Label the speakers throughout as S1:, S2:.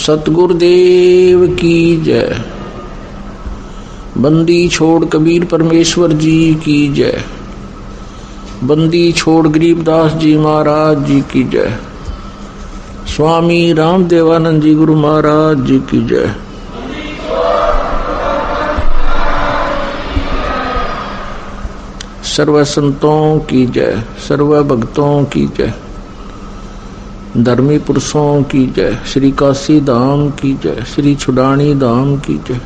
S1: सतगुरुदेव की जय। बंदी छोड़ कबीर परमेश्वर जी की जय। बंदी छोड़ गरीबदास जी महाराज जी की जय। स्वामी राम देवानंद जी गुरु महाराज जी की जय। सर्व संतों की जय, सर्व भक्तों की जय, धर्मी पुरुषों की जय। श्री काशी धाम की जय, श्री छुडानी धाम की जय,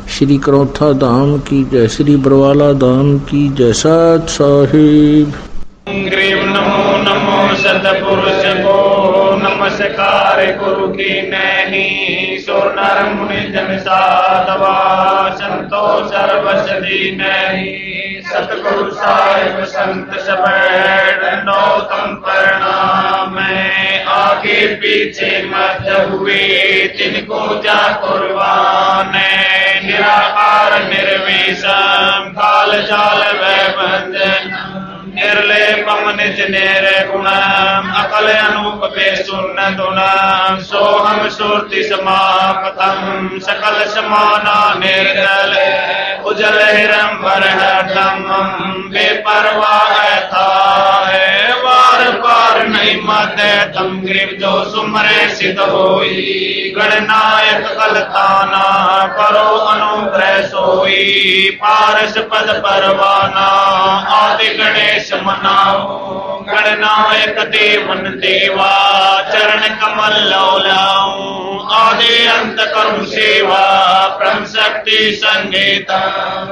S1: श्री करौथा धाम की जय, श्री बरवाला धाम की जय। सत साहिब
S2: नमो नमो सतपुरुष को नमस्कार गुरु की नहीं। सो नर मुनि जन साधवा संतो सर्वसदी नहीं। सतगुरु साहिब संत सब नौतम प्रणाम। आगे पीछे मत हुए तिनको जा कुर्बान। निराकार निर्विषम काल जाल वै बंधन। निर्लेपम निज निर्गुणम अकल अनूप बेसुन्न दुनम। सोहम सुरति समापतम सकल समाना निर्दल। उजल हिरंबर हटम बेपरवाह था। वार पार नहीं मत तम ग्रीव जो सुमरे सिद्ध होई। गणनायक कलताना करो अनुग्रह सोई। पारस पद परवाना आदि गणेश मनाओ। गणनायक देवन देवा चरण कमल लौलाऊं। आदि अंत करुण सेवा ब्रह्म शक्ति संगीता।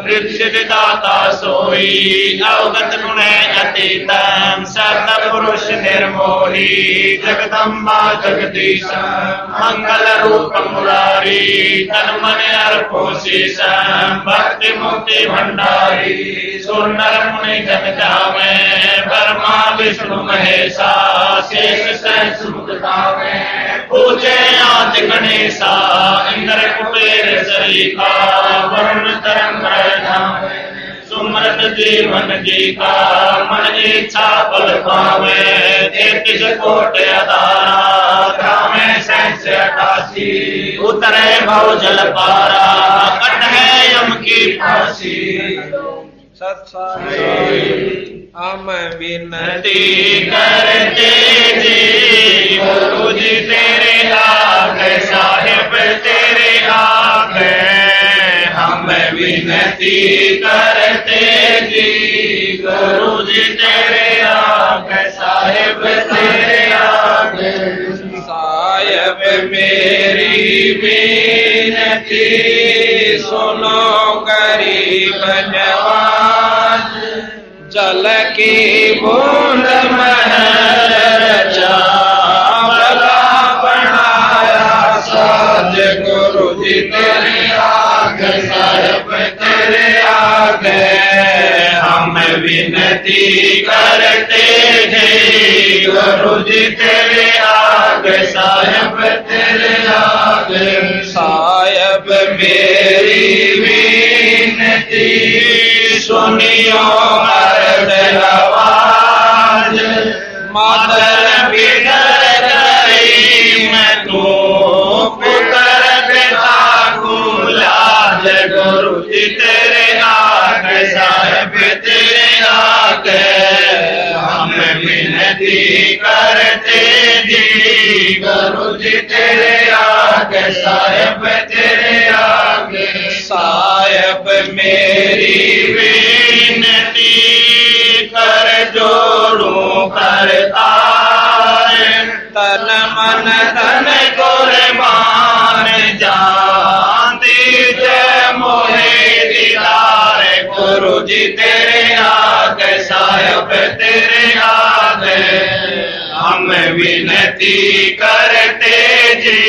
S2: ऋषि दाता सोई अवगत गुण अतीतम। सत पुरुष निर्मोही जगदम्बा जगदीश। मंगल रूप मुरारी तन मन अर्पो शीशम। भक्ति मुक्ति भंडारी सुर नर मुनि जन जावे। ब्रह्मा विष्णु महेशा शेष सहस्र मुख गावे। पूजे आदि गणेशा इंद्र कुबेर सरीखा। वरुण तरंग धामे सुमरत जीवन जी का। मन इच्छा फल पावे 33 कोट अदारा। ग्रामे सहस 88 उतरे भव जल पारा। कट है यम की फांसी। हम विनती करते जी गुरु जी तेरे आगे। साहिब तेरे आगे हम विनती करते जी गुरु जी तेरे आगे। साहिब तेरे आगे। साहिब मेरी विनती सुनो गरीब नवाज। जल की बूंद महर चावला बनाया साज। गुरु जी तेरे आगे साहिब तेरे आगे हम विनती करते हैं। गुरु जी तेरे आगे साहिब तेरे आगे। साहिब मेरी विनती सुनियो मर्द आवाज। मातर बिगड़ गई मैं तू पुत्र पिता को लाज। गुरु जी तेरे आगे साहिब तेरे आगे हम विनती करते जी। गुरु जी तेरे आगे साहिब तेरे आगे। साहिब मेरी विनती कर जोड़ू करतार। तन मन धन कुर्बान जान दीजिए मोहे दीदार। गुरु जी तेरे आगे साहिब तेरे आगे हम विनती करते जी।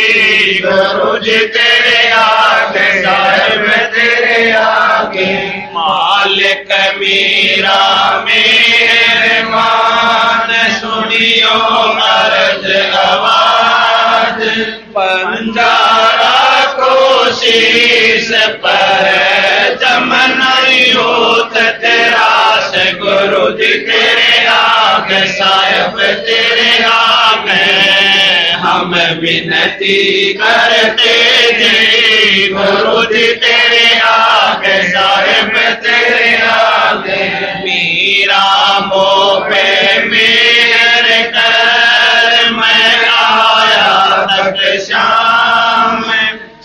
S2: गुरु जी तेरे आगे साहिब तेरे आगे। मालिक मेरा मेहरबान सुनियो अर्ज आवाज। पंजारा कोशिश पर चमन यूथ तेरा से। गुरु जी तेरे आगे साहिब तेरे आगे हम विनती करते जी गुरु जी तेरे आगे साहिब तेरे आगे मीरा मो पे मेरे कर मैं आया तक शाम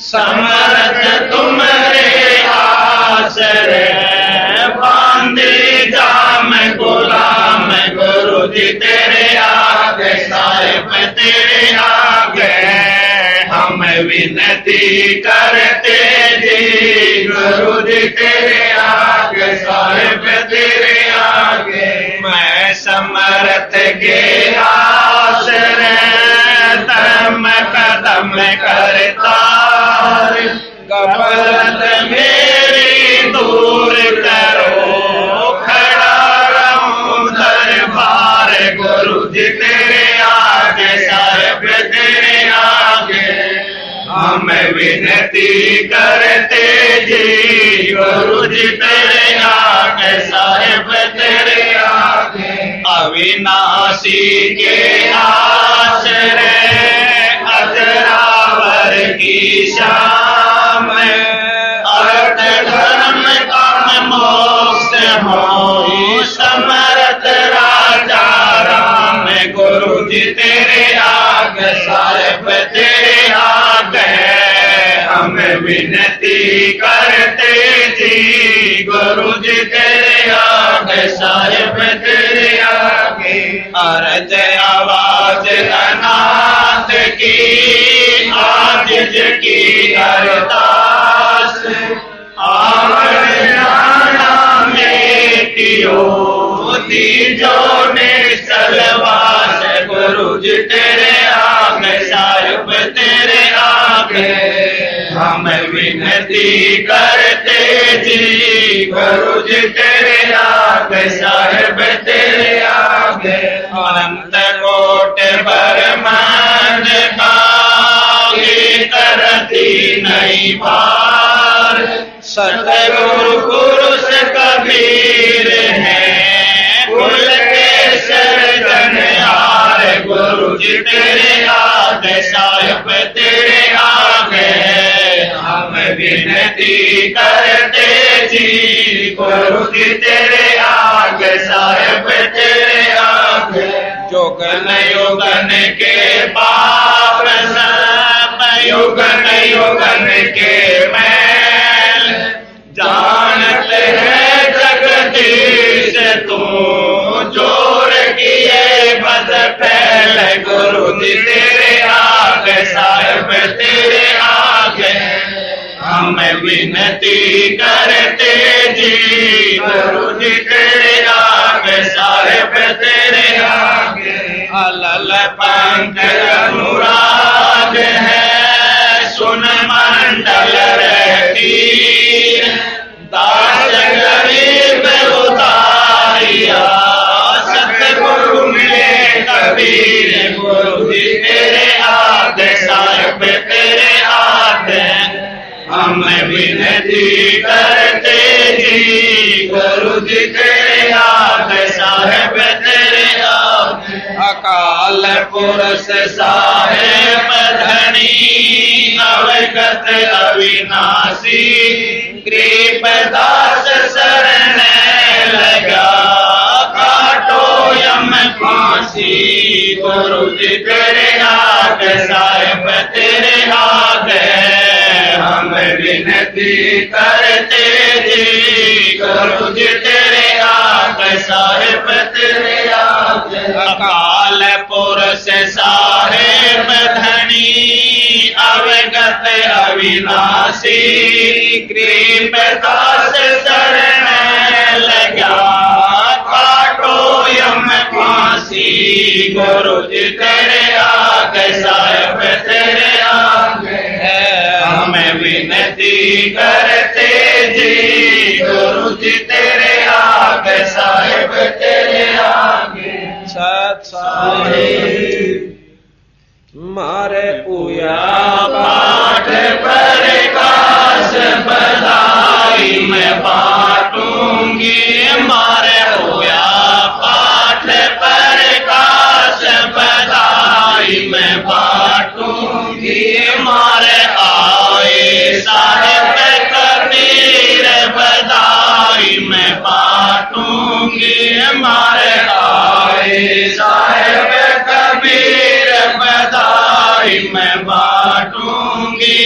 S2: समर्थ तुम्हारे आसरे बांधे जाम गुलाम गुरु जी तेरे आगे साहिब तेरे आगे हम विनती करते जी गुरु जी तेरे आगे साहिब तेरे आगे मैं समर्थ के आसरे तम कदम करता गफलत मेरी दूर करो खड़ा रहूं दरबार गुरु जी तेरे आगे साहिब तेरे आगे हम विनती करते जी गुरु जी तेरे आगे साहिब तेरे आगे अविनाशी के आश्रय अजरावर की शाम अर्थ धर्म काम मोक्ष हो समर्थ राजा राम गुरु जी तेरे आगे साहिब तेरे आगे हम विनती करते जी गुरु जी तेरे आगे साहिब तेरे आगे अर्ज आवाज अनाथ की आज की अरदास आवड़ जाना बेटियों दीजो ने सलवास गुरु जी तेरे आगे साहिब तेरे आगे हम विनती करते जी गुरु जी तेरे आगे साहिब तेरे आगे अनंत कोट ब्रह्मांड का तरती नहीं पार सतगुरु पुरुष कबीर है कुल के सर्जनहार गुरु जी तेरे आगे साहिब तेरे आगे हम विनती करते जी गुरु जी तेरे आगे साहिब तेरे आगे जोगन योगन के पाप युगन युगन के मैल जानत है जगदीश तू जोर किए बद फैल गुरु जी तेरे आगे साहिब तेरे आगे हम विनती करते जी गुरु जी तेरे आगे साहिब तेरे आगे अलल पंख अनुराग है सुन मंडल रहती दास गरीब उतारिया सतगुरु मिले कबीर गुरु जी तेरे आगे साहिब तेरे आगे हम विनती करते जी गुरु जी तेरे आगे साहिब तेरे आगे अकाल पुरुष साहेब धनी अवगत अविनाशी कृपदास शरण लगा काटो यम फांसी गुरु जी तेरे आगे साहिब तेरे आगे हम विनती करते जी गुरु जी तेरे आगे साहिब तेरे आगे अकाल पुरुष साहेब धनी अवगत अविनाशी कृपदास शरण लगा काटो यम फांसी गुरु जी तेरे आगे साहिब तेरे आगे हम विनती करते जी गुरु जी तेरे आगे साहिब तेरे आगे सत साहिब मारे पूया पाठ प्रकाश बधाई मैं बांटूंगी मारे पूया पाठ प्रकाश बधाई मैं बांटूंगी बाटूंगी मारे आए साहेब कबीर बधाई मैं बाटूंगी मारे आए साहेब कबीर बधाई मैं बाटूंगी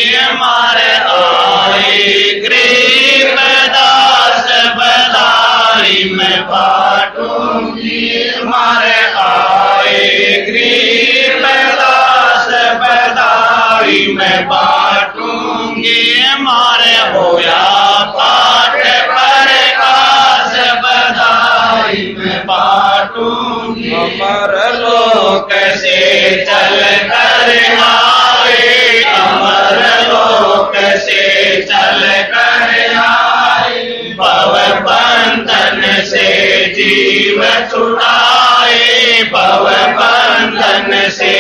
S2: मारे आए गरीबदास बधाई मैं बाटूंगी मारे आए गरीबदास बधाई मैं बाटूंगी मारे होया पाठ प्रकाश बधाई मैं बाटूंगी अमर लोक से चल कर आए अमर लोक से चल कर आए भव बंधन से जीव छुड़ाए भव बंधन से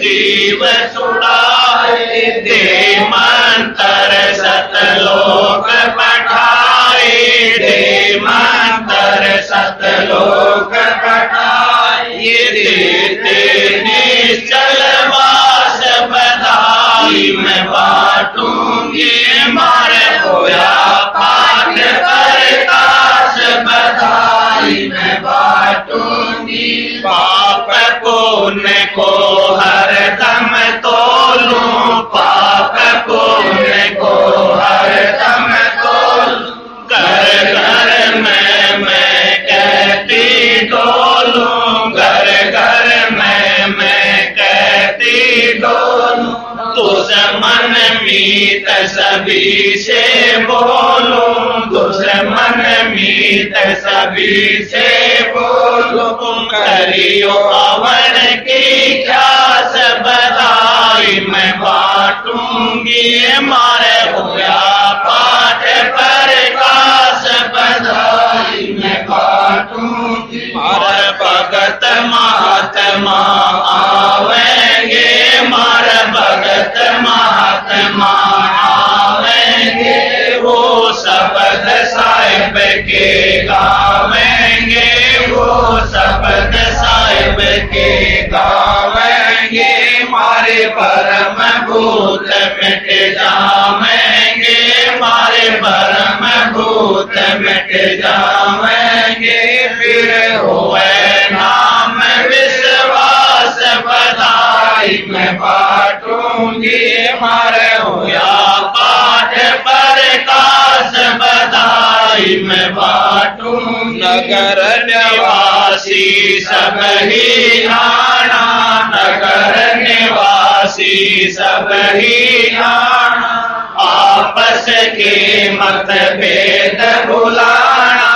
S2: जीव छुड़ाए दे मंत्र सतलोक पठाए दे मंत्र सतलोक पठाए ये देते निश्चल वास बधाई मैं बाटूंगी मारे होया पाठ प्रकाश बधाई मैं बाटूंगी पाप पुण्य को हर दम तोलूं पाप पुण्य को हर दम तोलूं घर घर में मैं कहती डोलूं घर घर में मैं कहती डोलूं दुश्मन मीत सभी से बोलूं दुश्मन मीत सभी से बोलूं करियो अवर की ख्यास बधाई मैं बाटूंगी मारे होया पाठ प्रकाश बधाई मैं बाटूंगी मारे भगत महात्मा आवेंगे मारे भगत महात्मा आवेंगे वो शब्द साहिब के गावेंगे वो शब्द साहिब के गावेंगे मारे परम भूत मिट जावेंगे मारे परम भूत मिट जावेंगे फिर होए नाम विश्वास बधाई मैं बाटूंगी मारे होया पाठ प्रकाश बधाई मैं बाटूंगी नगर निवासी सब ही आना नगर निवासी सब ही आना आपस के मतभेद भुलाना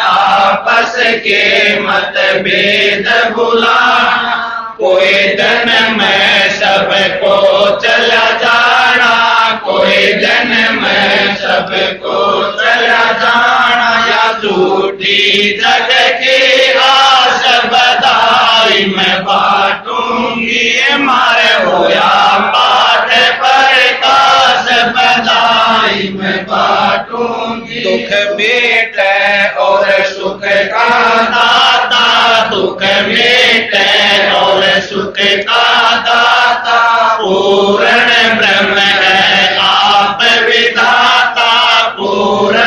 S2: आपस के मतभेद भुलाना कोई दिन में सबको चला जाना कोई दिन में सबको चला जाना या झूठी जग की आस बधाई मैं बाटूंगी मारे होया पाठ प्रकाश बधाई मैं बाटूंगी दुख बेटे और सुख का दाता दुख बेटे और सुख का दाता पूर्ण ब्रह्म है आप विधाता पूर्ण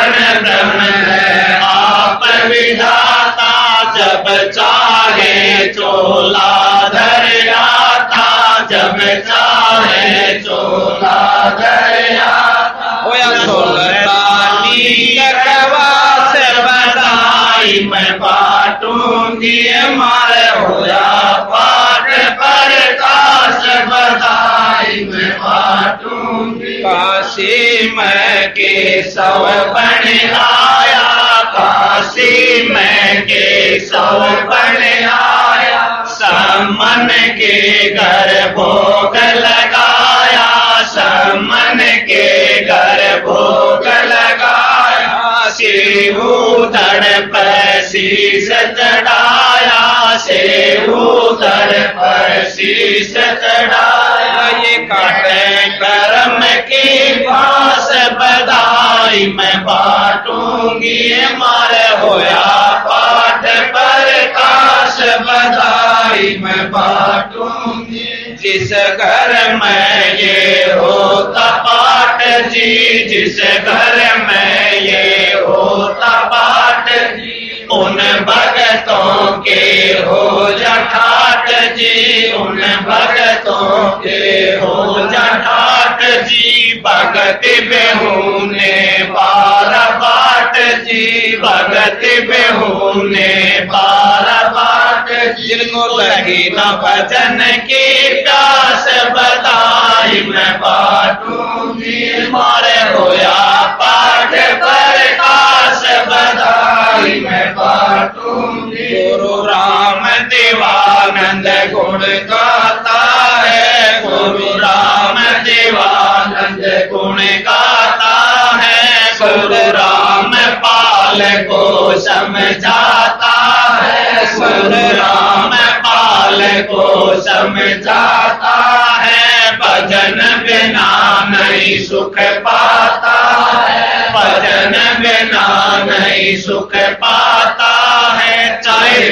S2: ब्रह्म है आप विधाता जब चाहे चोला धर आता जब चाहे चोला धर आता होया सुल्तानी कवास बधाई मैं बाटूंगी मारे होया पाठ प्रकाश बधाई मैं बाटूंगी काशी में केशव बन आया काशी में केशव बन आया समन के घर भोग लगाया समन के घर भोग लगाया सेवूधर पर शीश चढ़ाया सेवूधर पर शीश चढ़ाया ये काटे कर्म की भास बधाई मैं बाटूंगी मारे होया पाठ प्रकाश बधाई मैं बाटूंगी जिस घर में ये होता पाठ जी, जिस घर में ये होता पाठ जी, उन भगतों के हो जा ठाठ जी, उन भगतों के हो जा ठाठ जी। भगत बेहूने पार बाट जी, भगत बेहूने पार बाट, जिनको लगी न भजन की प्यास बधाई मैं बाटूंगी, मारे होया पाठ प्रकाश बधाई मैं बाटूंगी। गुरु राम देवानंद गुण गाता है, गुरु राम देवानंद गुण गाता है, गुरु राम पाल को समझाता है, गुरु राम पाल को समझाता है। भजन बिना नहीं सुख पाता है, भजन बिना नहीं सुख पाता है। चाहे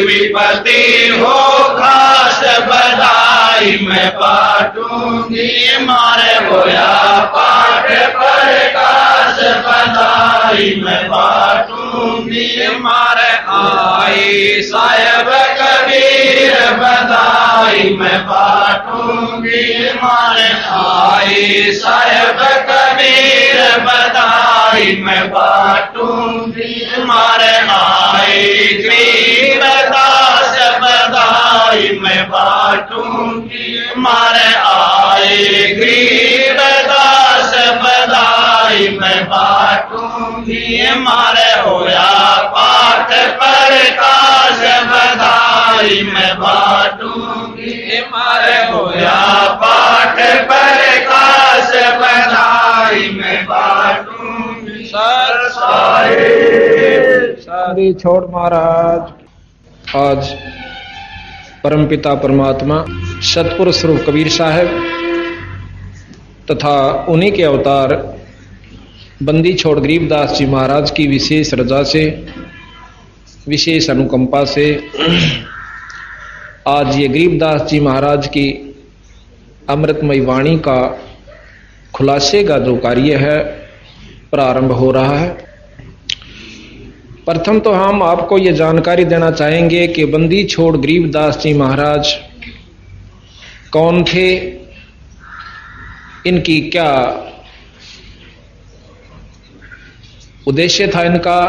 S2: विपत्ति हो खास बधाई मैं बाटूंगी, मारे होया पाठ प्रकाश बधाई मैं बाटूंगी, मारे आई साहेब कबीर बधाई मैं बाटूंगी, मारे आई साहेब कबीर बधाई मैं बाटूंगी, मारे आई गरीबदास बधाई मैं बाटूंगी, मारे आए गरीबदास बधाई मैं बाटूंगी, मारे होया पाठ प्रकाश बधाई मैं बाटूंगी, मारे होया पाठ प्रकाश बधाई मैं बाटूंगी। सर
S1: सारी छोड़ महाराज। आज परमपिता परमात्मा सतपुरुष स्वरूप कबीर साहब तथा उन्हीं के अवतार बंदी छोड़ गरीबदास जी महाराज की विशेष रजा से, विशेष अनुकंपा से आज ये गरीबदास जी महाराज की अमृतमयी वाणी का खुलासे का जो कार्य है प्रारंभ हो रहा है। प्रथम तो हम आपको ये जानकारी देना चाहेंगे कि बंदी छोड़ गरीबदास जी महाराज कौन थे, इनकी क्या उद्देश्य था इनका,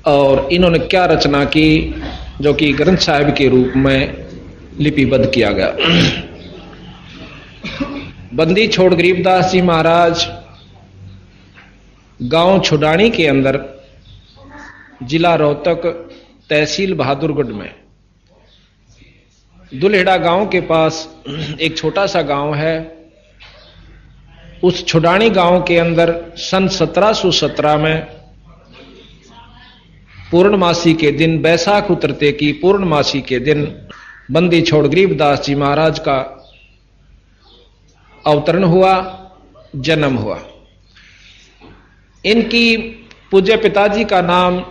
S1: और इन्होंने क्या रचना की जो कि ग्रंथ साहिब के रूप में लिपिबद्ध किया गया। बंदी छोड़ गरीबदास जी महाराज गांव छुडानी के अंदर, जिला रोहतक, तहसील बहादुरगढ़ में दुल्हेड़ा गांव के पास एक छोटा सा गांव है। उस छुडानी गांव के अंदर सन 1717 में पूर्णमासी के दिन, बैसाख उतरते की पूर्णमासी के दिन बंदी छोड़ गरीबदास जी महाराज का अवतरण हुआ, जन्म हुआ। इनकी पूज्य पिताजी का नाम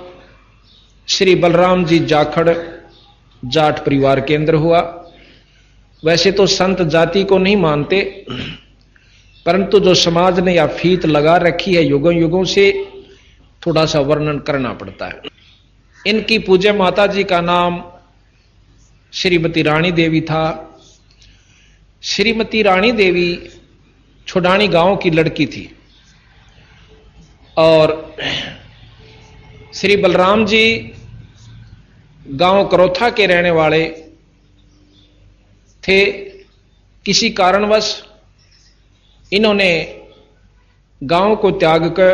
S1: श्री बलराम जी जाखड़ जाट परिवार के अंदर हुआ। वैसे तो संत जाति को नहीं मानते, परंतु जो समाज ने या फीत लगा रखी है युगों युगों से, थोड़ा सा वर्णन करना पड़ता है। इनकी पूज्य माता जी का नाम श्रीमती रानी देवी था। श्रीमती रानी देवी छुडानी गांव की लड़की थी और श्री बलराम जी गांव करोथा के रहने वाले थे। किसी कारणवश इन्होंने गांव को त्याग कर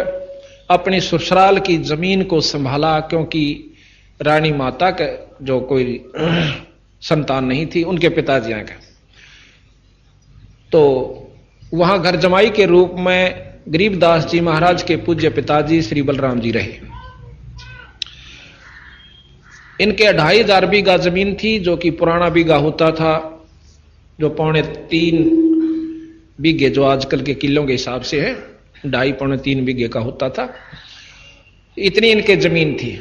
S1: अपनी ससुराल की जमीन को संभाला, क्योंकि रानी माता का जो कोई संतान नहीं थी उनके पिताजी का, तो वहां घर जमाई के रूप में गरीबदास जी महाराज के पूज्य पिताजी श्री बलराम जी रहे। इनके 2500 बीघा जमीन थी, जो कि पुराना बीघा होता था, जो 2.25 बीघे जो आजकल के किलों के हिसाब से है, 2.5-3 बीघे का होता था। इतनी इनके जमीन थी।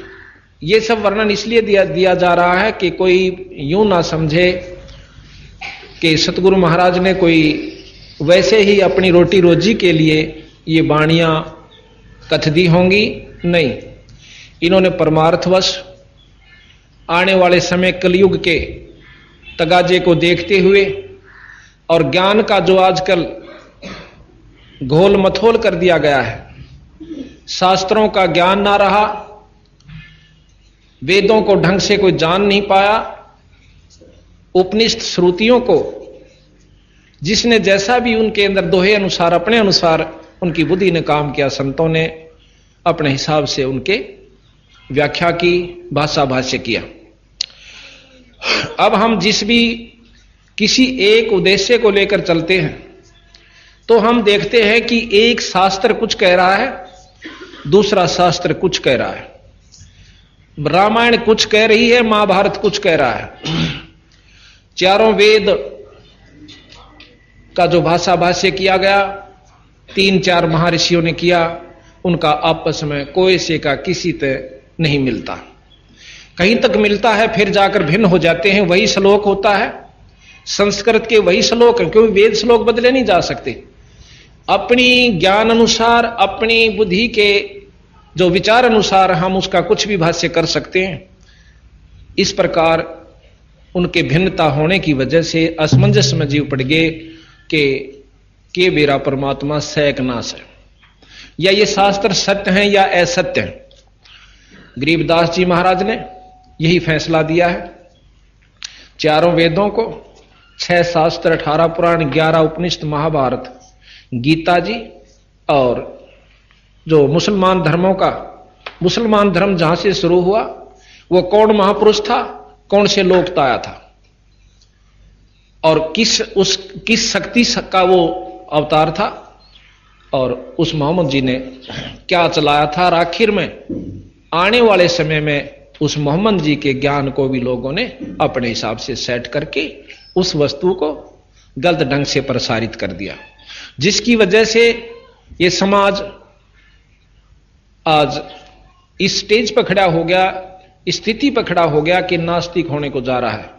S1: ये सब वर्णन इसलिए दिया जा रहा है कि कोई यूं ना समझे
S3: कि सतगुरु महाराज ने कोई वैसे ही अपनी रोटी रोजी के लिए ये वाणियां कथ दी होंगी, नहीं। इन्होंने परमार्थवश आने वाले समय कलयुग के तगाजे को देखते हुए और ज्ञान का जो आजकल घोल मथोल कर दिया गया है, शास्त्रों का ज्ञान ना रहा, वेदों को ढंग से कोई जान नहीं पाया, उपनिषद श्रुतियों को जिसने जैसा भी उनके अंदर दोहे अनुसार अपने अनुसार उनकी बुद्धि ने काम किया, संतों ने अपने हिसाब से उनके व्याख्या की, भाषा भाष्य किया। अब हम जिस भी किसी एक उद्देश्य को लेकर चलते हैं तो हम देखते हैं कि एक शास्त्र कुछ कह रहा है, दूसरा शास्त्र कुछ कह रहा है। रामायण कुछ कह रही है, महाभारत कुछ कह रहा है। चारों वेद का जो भाषा भाष्य किया गया, 3-4 महर्षियों ने किया, उनका आपस में कोई से का किसी तक नहीं मिलता। कहीं तक मिलता है, फिर जाकर भिन्न हो जाते हैं। वही श्लोक होता है, संस्कृत के वही श्लोक है, क्योंकि वेद श्लोक बदले नहीं जा सकते। अपनी ज्ञान अनुसार, अपनी बुद्धि के जो विचार अनुसार हम उसका कुछ भी भाष्य कर सकते हैं। इस प्रकार उनके भिन्नता होने की वजह से असमंजस में जीव पड़ गए कि मेरा परमात्मा सैक नाश है, या ये शास्त्र सत्य हैं या असत्य हैं। गरीबदास जी महाराज ने यही फैसला दिया है। चारों वेदों को, 6 शास्त्र, 18 पुराण, 11 उपनिषद, महाभारत, गीता जी, और जो मुसलमान धर्मों का, मुसलमान धर्म जहां से शुरू हुआ, वो कौन महापुरुष था, कौन से लोक तो आया था, और किस शक्ति का वो अवतार था, और उस मोहम्मद जी ने क्या चलाया था। और आखिर में आने वाले समय में उस मोहम्मद जी के ज्ञान को भी लोगों ने अपने हिसाब से सेट करके उस वस्तु को गलत ढंग से प्रसारित कर दिया, जिसकी वजह से ये समाज आज इस स्टेज पर खड़ा हो गया, स्थिति पर खड़ा हो गया कि नास्तिक होने को जा रहा है।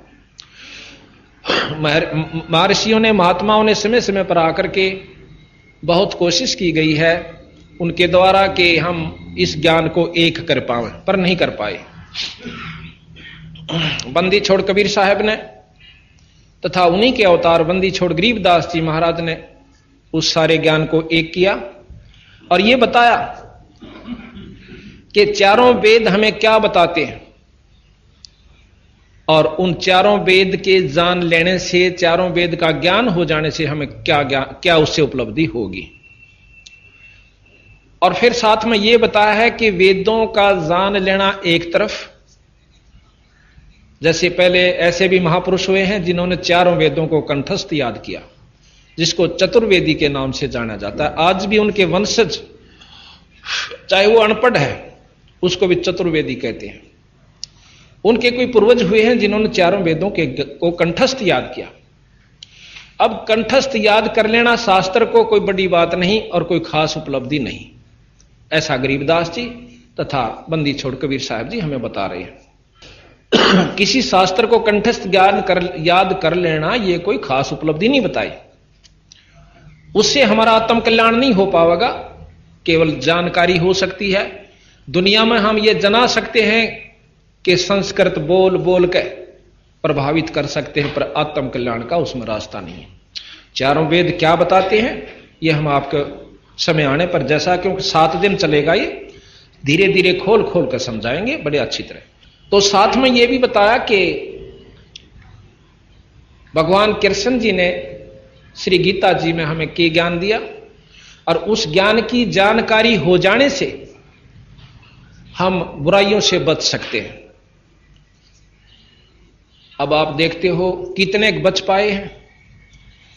S3: महर्षियों ने, महात्माओं ने समय समय पर आकर के बहुत कोशिश की गई है उनके द्वारा कि हम इस ज्ञान को एक कर पाएं, पर नहीं कर पाए। बंदी छोड़ कबीर साहब ने तथा उन्हीं के अवतार बंदी छोड़ गरीबदास जी महाराज ने उस सारे ज्ञान को एक किया और यह बताया कि चारों वेद हमें क्या बताते हैं, और उन चारों वेद के जान लेने से, चारों वेद का ज्ञान हो जाने से हमें क्या उससे उपलब्धि होगी। और फिर साथ में यह बताया है कि वेदों का जान लेना एक तरफ, जैसे पहले ऐसे भी महापुरुष हुए हैं जिन्होंने चारों वेदों को कंठस्थ याद किया, जिसको चतुर्वेदी के नाम से जाना जाता है। आज भी उनके वंशज, चाहे वो अनपढ़ है, उसको भी चतुर्वेदी कहते हैं। उनके कोई पूर्वज हुए हैं जिन्होंने चारों वेदों को कंठस्थ याद किया। अब कंठस्थ याद कर लेना शास्त्र को कोई बड़ी बात नहीं और कोई खास उपलब्धि नहीं, ऐसा गरीबदास जी तथा बंदी छोड़ कबीर साहब जी हमें बता रहे हैं। किसी शास्त्र को कंठस्थ याद कर लेना यह कोई खास उपलब्धि नहीं बताई, उससे हमारा आत्म कल्याण नहीं हो पाएगा, केवल जानकारी हो सकती है। दुनिया में हम ये जना सकते हैं कि संस्कृत बोल बोल के प्रभावित कर सकते हैं, पर आत्म कल्याण का उसमें रास्ता नहीं है। चारों वेद क्या बताते हैं ये हम आपको समय आने पर, जैसा क्योंकि 7 दिन चलेगा, ये धीरे धीरे खोल खोल कर समझाएंगे बड़े अच्छी तरह। तो साथ में यह भी बताया कि भगवान कृष्ण जी ने श्री गीता जी में हमें क्या ज्ञान दिया, और उस ज्ञान की जानकारी हो जाने से हम बुराइयों से बच सकते हैं। अब आप देखते हो कितने बच पाए हैं,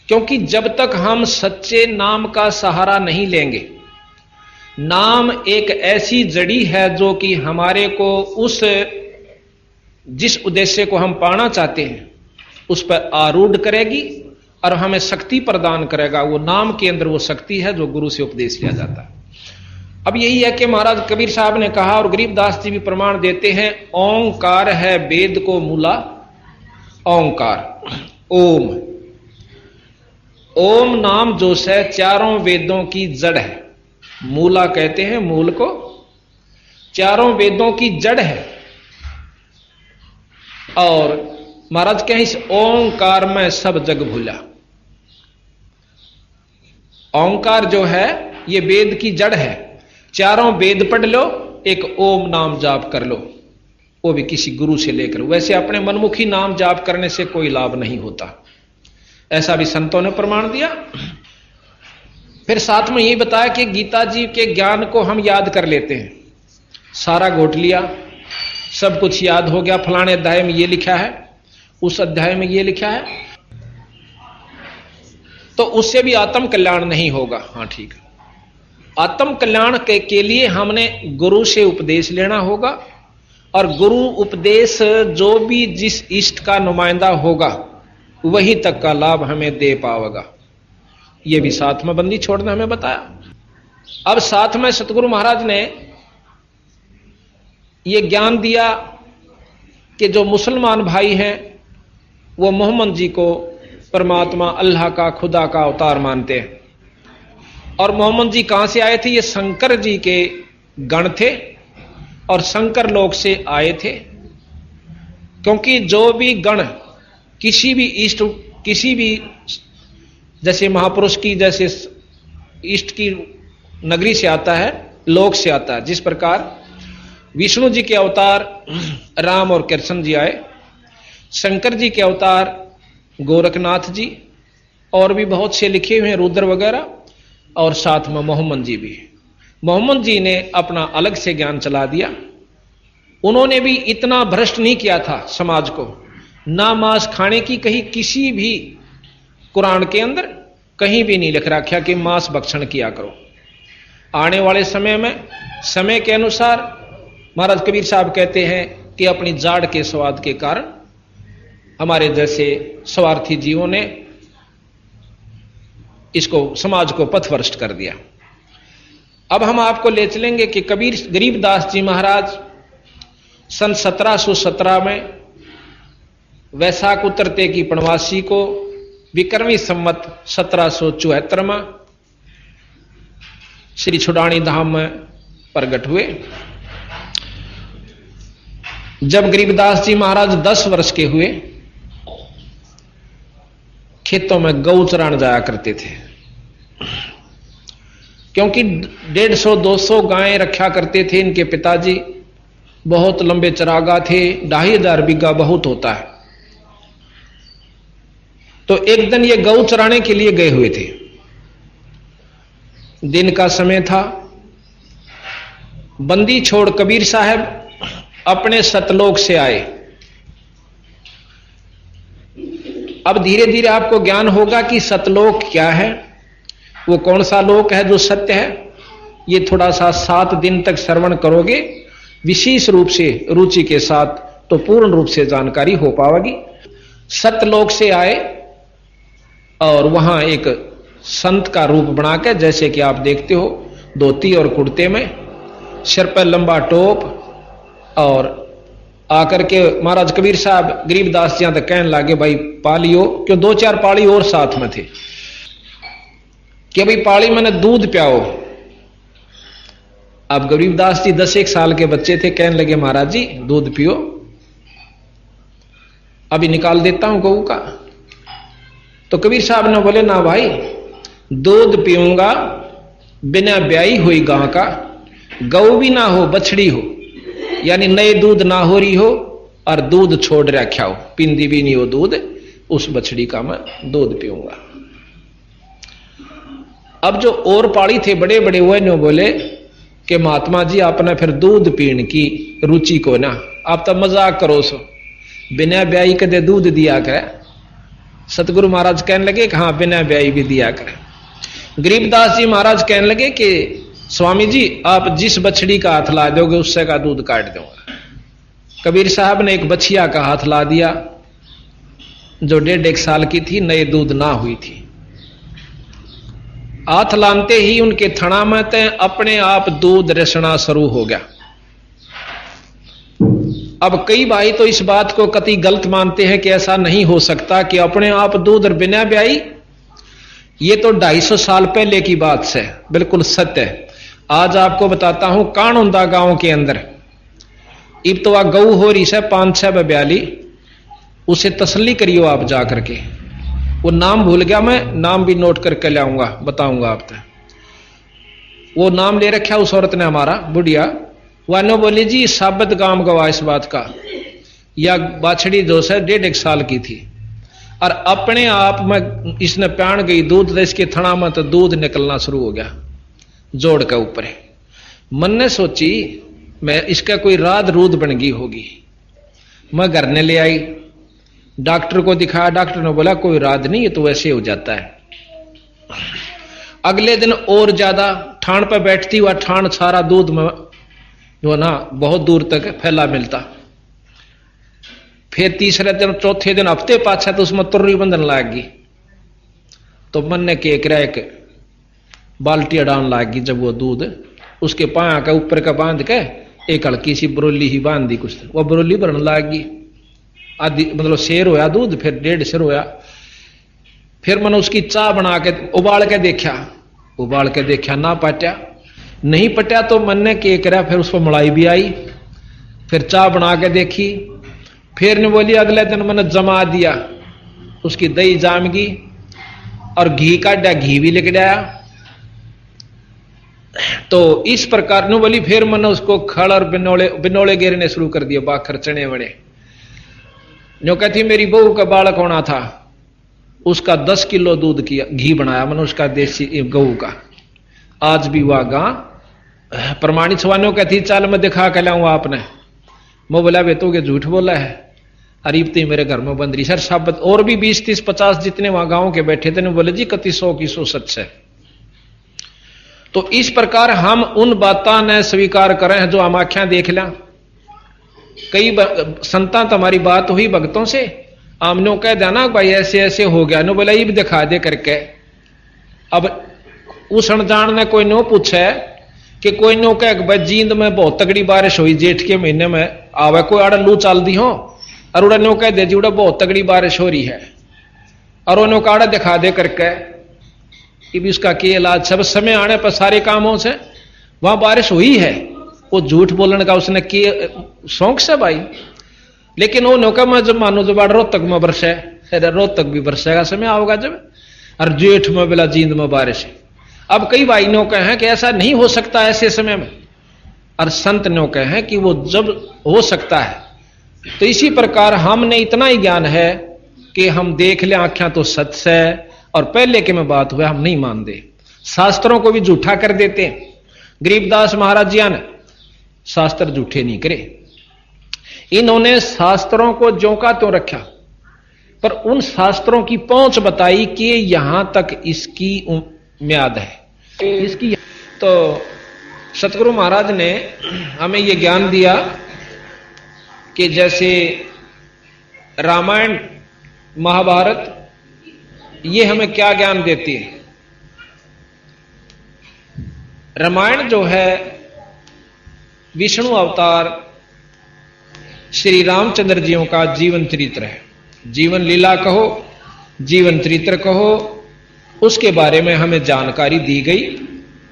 S3: क्योंकि जब तक हम सच्चे नाम का सहारा नहीं लेंगे, नाम एक ऐसी जड़ी है जो कि हमारे को जिस उद्देश्य को हम पाना चाहते हैं उस पर आरूढ़ करेगी और हमें शक्ति प्रदान करेगा। वो नाम के अंदर वो शक्ति है जो गुरु से उपदेश लिया जाता है। अब यही है कि महाराज कबीर साहब ने कहा, और गरीबदास जी भी प्रमाण देते हैं, ओंकार है वेद को मूला, ओंकार ओम ओम नाम जो है चारों वेदों की जड़ है, मूला कहते हैं मूल को, चारों वेदों की जड़ है। और महाराज कहें इस ओंकार में सब जग भूला। ओंकार जो है ये वेद की जड़ है। चारों वेद पढ़ लो, एक ओम नाम जाप कर लो, वो भी किसी गुरु से लेकर। वैसे अपने मनमुखी नाम जाप करने से कोई लाभ नहीं होता, ऐसा भी संतों ने प्रमाण दिया। फिर साथ में यही बताया कि गीता जी के ज्ञान को हम याद कर लेते हैं, सारा घोट लिया, सब कुछ याद हो गया, फलाने अध्याय में ये लिखा है, उस अध्याय में ये लिखा है, तो उससे भी आत्म कल्याण नहीं होगा। हाँ ठीक है, आत्म कल्याण के लिए हमने गुरु से उपदेश लेना होगा, और गुरु उपदेश जो भी जिस इष्ट का नुमाइंदा होगा वही तक का लाभ हमें दे पाएगा। ये भी साथ में बंदी छोड़ना हमें बताया। अब साथ में सतगुरु महाराज ने ये ज्ञान दिया कि जो मुसलमान भाई हैं वो मोहम्मद जी को परमात्मा अल्लाह का खुदा का अवतार मानते हैं। और मोहम्मद जी कहां से आए थे? ये शंकर जी के गण थे और शंकर लोक से आए थे। क्योंकि जो भी गण किसी भी इष्ट, किसी भी जैसे महापुरुष की जैसे इष्ट की नगरी से आता है, लोक से आता है, जिस प्रकार विष्णु जी के अवतार राम और कृष्ण जी आए, शंकर जी के अवतार गोरखनाथ जी, और भी बहुत से लिखे हुए हैं रुद्र वगैरह, और साथ में मोहम्मद जी भी। मोहम्मद जी ने अपना अलग से ज्ञान चला दिया। उन्होंने भी इतना भ्रष्ट नहीं किया था समाज को, ना मांस खाने की कहीं किसी भी कुरान के अंदर कहीं भी नहीं लिख रखा कि मांस भक्षण किया करो। आने वाले समय में समय के अनुसार महाराज कबीर साहब कहते हैं कि अपनी जाड़ के स्वाद के कारण हमारे जैसे स्वार्थी जीवों ने इसको समाज को पथभ्रष्ट कर दिया। अब हम आपको ले चलेंगे कि कबीर गरीबदास जी महाराज सन 1717 में वैशाख उतरते की पणवासी को विक्रमी संवत 1774 में श्री छुडानी धाम में प्रकट हुए। जब गरीबदास जी महाराज 10 वर्ष के हुए, खेतों में गौ चराने जाया करते थे, क्योंकि 150-200 गायें रखा करते थे इनके पिताजी। बहुत लंबे चरागा थे, 2500 बीघा बहुत होता है। तो एक दिन ये गौ चराने के लिए गए हुए थे, दिन का समय था। बंदी छोड़ कबीर साहब अपने सतलोक से आए। अब धीरे धीरे आपको ज्ञान होगा कि सतलोक क्या है, वो कौन सा लोक है जो सत्य है। ये थोड़ा सा 7 दिन तक श्रवण करोगे विशेष रूप से रुचि के साथ, तो पूर्ण रूप से जानकारी हो पाएगी। सतलोक से आए और वहां एक संत का रूप बनाकर, जैसे कि आप देखते हो, धोती और कुर्ते में, सिर पर लंबा टोप, और आकर के महाराज कबीर साहब गरीबदास जी तक कहने लगे, भाई पालियो, क्यों 2-4 पाली और साथ में थे, कि भाई पाली मैंने दूध पियाओ। अब गरीबदास जी 10-1 साल के बच्चे थे, कहने लगे महाराज जी दूध पियो, अभी निकाल देता हूं गऊ का। तो कबीर साहब ने बोले, ना भाई, दूध पीऊंगा बिना ब्याई हुई गां का, गऊ भी ना हो बछड़ी हो, यानी नए दूध ना हो रही हो और दूध छोड़ रखा हो, पिंदी भी नहीं हो दूध, उस बछड़ी का मैं दूध पीऊंगा। अब जो और पाड़ी थे बड़े बड़े, वो ने बोले कि महात्मा जी आपने फिर दूध पीने की रुचि को ना, आप तो मजाक करो सो, बिना ब्याई कदे दूध दिया करे। सतगुरु महाराज कहने लगे कि हाँ बिना ब्याई भी दिया करे। गरीबदास जी महाराज कहने लगे कि स्वामी जी आप जिस बछड़ी का हाथ ला दोगे उससे का दूध काट दूंगा। कबीर साहब ने एक बछिया का हाथ ला दिया जो 1.5 साल की थी, नए दूध ना हुई थी। हाथ लाते ही उनके थना में ते अपने आप दूध रसना शुरू हो गया। अब कई भाई तो इस बात को कतई गलत मानते हैं कि ऐसा नहीं हो सकता कि अपने आप दूध और बिना ब्याई, ये तो 250 साल पहले की बात है, बिल्कुल सत्य है। आज आपको बताता हूं कानोंदा गांव के अंदर इब तो गऊ हो रही है 5-6 बब्याली, उसे तसल्ली करियो आप जा करके। वो नाम भूल गया, मैं नाम भी नोट करके लाऊंगा, बताऊंगा आप तक। वो नाम ले रखा उस औरत ने हमारा, बुढ़िया। वानो बोली जी साबत गांव गवा इस बात का, या बाछड़ी जो है 1.5 साल की थी और अपने आप में इसने प्याण गई दूध, इसके थना में तो दूध निकलना शुरू हो गया जोड़ के ऊपर। मन ने सोची मैं इसका कोई राध रूद बन गई होगी। मैं घर ने ले आई, डॉक्टर को दिखाया, डॉक्टर ने बोला कोई राध नहीं, ये तो वैसे हो जाता है। अगले दिन और ज्यादा ठाण पर बैठती हुआ, ठाण सारा दूध में जो ना बहुत दूर तक फैला मिलता। फिर तीसरे दिन, चौथे दिन, हफ्ते पाछा तो उसमें तुर्री बंधन लाग गई। तो मन ने के एक बाल्टी अड़ान लाग गई। जब वो दूध उसके पाया का ऊपर का बांध के एक हल्की सी बरोली ही बांध दी, कुछ वो बरोली भरने लाग गई। आधी मतलब शेर होया दूध, फिर 1.5 शेर होया। फिर मैंने उसकी चाह बना के उबाल के देखा, ना पटा, नहीं पटा तो मन ने के करा, फिर उस पर मलाई भी आई, फिर चाह बना के देखी। फिर ने बोली अगले दिन मैंने जमा दिया, उसकी दही जाम गई और घी काटा, घी भी लेके आया। तो इस प्रकार ने बोली। फिर मैंने उसको खड़ और बिनोले गिरने शुरू कर दिया, बाखर चने वने। जो कहती मेरी बहू का बालक होना था, उसका 10 किलो दूध किया, घी बनाया मैंने उसका, देसी गऊ का। आज भी वह गां प्रमाणित सवानों कहती चाल मैं दिखा के लाऊं आपने। मैं बोला वे तो झूठ बोला है, अरीबती मेरे घर में बंद रही सर साबत। और भी 20, 30, 50 जितने वहां गांव के बैठे थे, बोले जी कति 100 की 100 सच है। तो इस प्रकार हम उन बातों ने स्वीकार करें हैं जो हम आख्या देख लें। कई संतान तुम्हारी बात हुई भक्तों से, आमने कह देना भाई ऐसे ऐसे हो गया, नो बोला ये भी दिखा दे करके। अब उस अनजान ने कोई नो पूछे कि कोई नो कह भाई जींद में बहुत तगड़ी बारिश हुई जेठ के महीने में, आवे कोई आड़ लू चल दी हो, और उड़ा नो कह दे जी उड़ा बहुत तगड़ी बारिश हो रही है, और वो नो काड़ा दिखा दे करके। ये भी उसका के इलाज, सब समय आने पर सारे कामों से वहां बारिश हुई है, वो झूठ बोलने का उसने के शौक से भाई। लेकिन वो नौका में जब मानो जब रोहतक में बरसे, रोहतक भी बरसेगा समय आओगा जब, और जेठ में बेला जींद में बारिश है। अब कई भाई नौके हैं कि ऐसा नहीं हो सकता ऐसे समय में, और संत नौके हैं कि वो जब हो सकता है। तो इसी प्रकार हमने इतना ही ज्ञान है कि हम देख ले आंखें तो सच है, और पहले के में बात हुआ हम नहीं मानते, शास्त्रों को भी झूठा कर देते हैं। गरीबदास महाराज जी ने शास्त्र झूठे नहीं करे, इन्होंने शास्त्रों को ज्यों का त्यों रखा, पर उन शास्त्रों की पहुंच बताई कि यहां तक इसकी म्याद है इसकी। तो सतगुरु महाराज ने हमें यह ज्ञान दिया कि जैसे रामायण महाभारत ये हमें क्या ज्ञान देती है। रामायण जो है विष्णु अवतार श्री रामचंद्र जियों का जीवन चरित्र है। जीवन लीला कहो, जीवन चरित्र कहो, उसके बारे में हमें जानकारी दी गई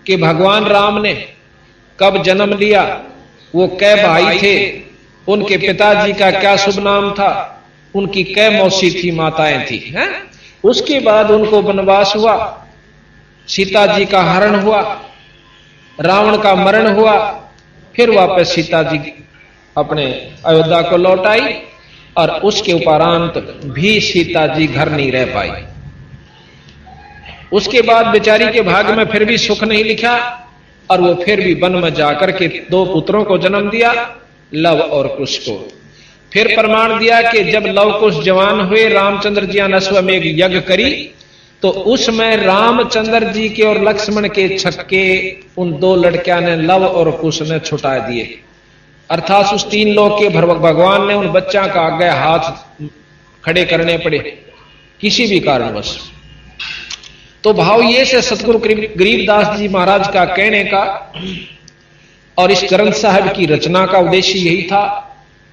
S3: कि भगवान राम ने कब जन्म लिया, वो कै भाई थे, उनके पिताजी का क्या शुभ नाम था, उनकी कै मौसी थी, माताएं थी, हैं? उसके बाद उनको वनवास हुआ, सीता जी का हरण हुआ, रावण का मरण हुआ, फिर वापस सीता जी अपने अयोध्या को लौट आई, और उसके उपरांत भी सीता जी घर नहीं रह पाई। उसके बाद बेचारी के भाग्य में फिर भी सुख नहीं लिखा, और वो फिर भी वन में जाकर के 2 पुत्रों को जन्म दिया, लव और कुश को। फिर प्रमाण दिया कि जब लव कुश जवान हुए, रामचंद्र जी ने अश्वमेघ यज्ञ करी, तो उसमें रामचंद्र जी के और लक्ष्मण के छक्के उन 2 लड़कियां ने लव और कुश ने छुटा दिए। अर्थात उस 3 लोग के भगवान ने उन बच्चा का आगे हाथ खड़े करने पड़े किसी भी कारणवश। तो भाव ये से सतगुरु गरीबदास जी महाराज का कहने का और इस ग्रंथ साहब की रचना का उद्देश्य यही था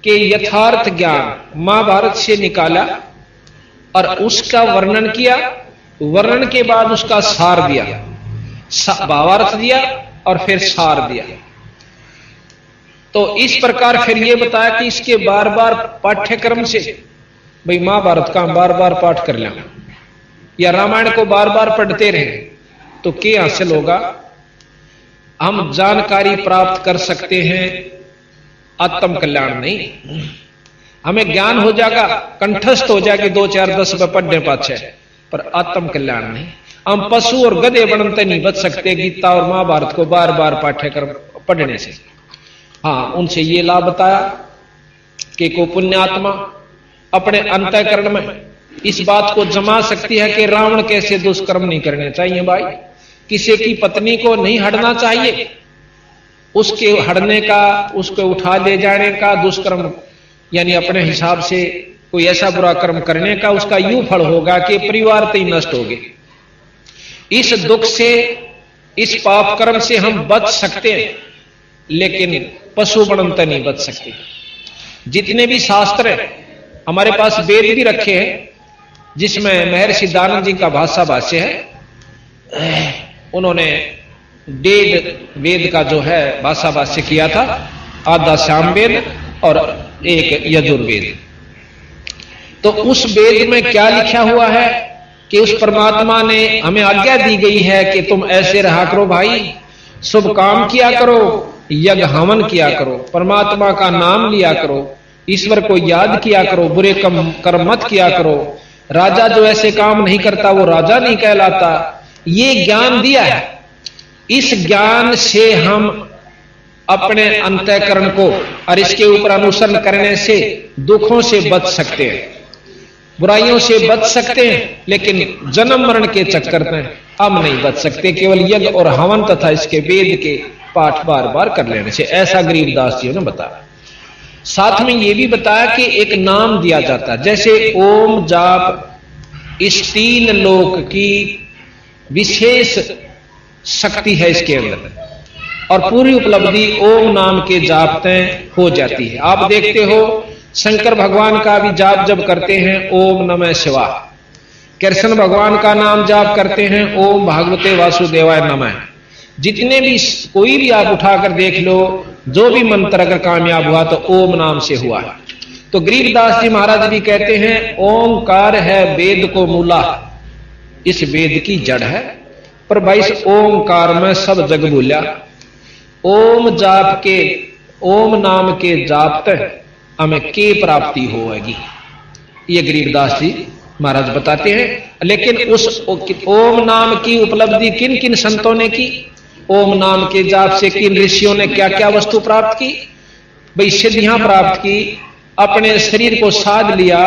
S3: कि यथार्थ ज्ञान महाभारत से निकाला और उसका वर्णन किया, वर्णन के बाद उसका सार दिया, भावार्थ दिया और फिर सार दिया। तो इस प्रकार फिर यह बताया कि इसके बार बार पाठ्यक्रम से, भाई महाभारत का हम बार बार पाठ कर लें या रामायण को बार बार पढ़ते रहे तो क्या हासिल होगा? हम जानकारी प्राप्त कर सकते हैं, आत्म कल्याण नहीं। हमें ज्ञान हो जाएगा, कंठस्थ हो जाएगी 2 4 10 रुपए पढ़ने पाछे, पर आत्म कल्याण नहीं। हम पशु और गधे बनते नहीं बच सकते गीता और महाभारत को बार बार पाठ्यक्रम पढ़ने से। हाँ, उनसे ये लाभ बताया कि को पुण्यात्मा अपने अंतःकरण में इस बात को जमा सकती है कि रावण कैसे दुष्कर्म नहीं करने चाहिए। भाई, किसी की पत्नी को नहीं हड़ना चाहिए, उसके हड़ने का, उसको उठा ले जाने का, दुष्कर्म यानी अपने हिसाब से कोई ऐसा बुरा कर्म करने का उसका यूं फल होगा कि परिवार तक नष्ट हो गए। इस दुख से, इस पाप कर्म से हम बच सकते हैं, लेकिन पशु बनते नहीं बच सकते। जितने भी शास्त्र हैं, हमारे पास वेद भी रखे हैं, जिसमें महर्षि दानव जी का भाषा भाष्य है। उन्होंने 1.5 वेद का जो है भाषा भाष्य किया था, आधा सामवेद और 1 यजुर्वेद। तो उस वेद में क्या लिखा हुआ है कि उस परमात्मा ने हमें आज्ञा दी गई है कि तुम ऐसे रहा करो भाई, शुभ काम किया करो, यज्ञ हवन किया करो, परमात्मा का नाम लिया करो, ईश्वर को याद किया करो, बुरे कर्म मत किया करो। राजा जो ऐसे काम नहीं करता वो राजा नहीं कहलाता। ये ज्ञान दिया है। इस ज्ञान से हम अपने अंतःकरण को और इसके ऊपर अनुसरण करने से दुखों से बच सकते हैं, बुराइयों से बच सकते हैं, लेकिन जन्म मरण के चक्कर में हम नहीं बच सकते। केवल यज्ञ और हवन तथा इसके वेद के पाठ बार बार कर लेने से, ऐसा गरीबदास जी ने बताया। साथ में यह भी बताया कि एक नाम दिया जाता है, जैसे ओम जाप, इस 3 लोक की विशेष शक्ति है इसके अंदर, और पूरी उपलब्धि ओम नाम के जापते हो जाती है। आप देखते हो शंकर भगवान का भी जाप जब करते हैं ओम नमः शिवाय, कृष्ण भगवान का नाम जाप करते हैं ओम भागवते वासुदेवाय नमः। जितने भी कोई भी आप उठाकर देख लो, जो भी मंत्र अगर कामयाब हुआ तो ओम नाम से हुआ है। तो गरीबदास जी महाराज भी कहते हैं ओंकार है वेद को मूला, इस वेद की जड़ है, पर भाई इस ओंकार में सब जग भूला। ओम जाप के, ओम नाम के जापते हमें के प्राप्ति होगी, ये गरीबदास जी महाराज बताते हैं। लेकिन उस ओम नाम की उपलब्धि किन किन संतों ने की, ओम नाम के जाप से किन ऋषियों ने क्या क्या वस्तु प्राप्त की? भाई सिद्धियां प्राप्त की, अपने शरीर को साध लिया,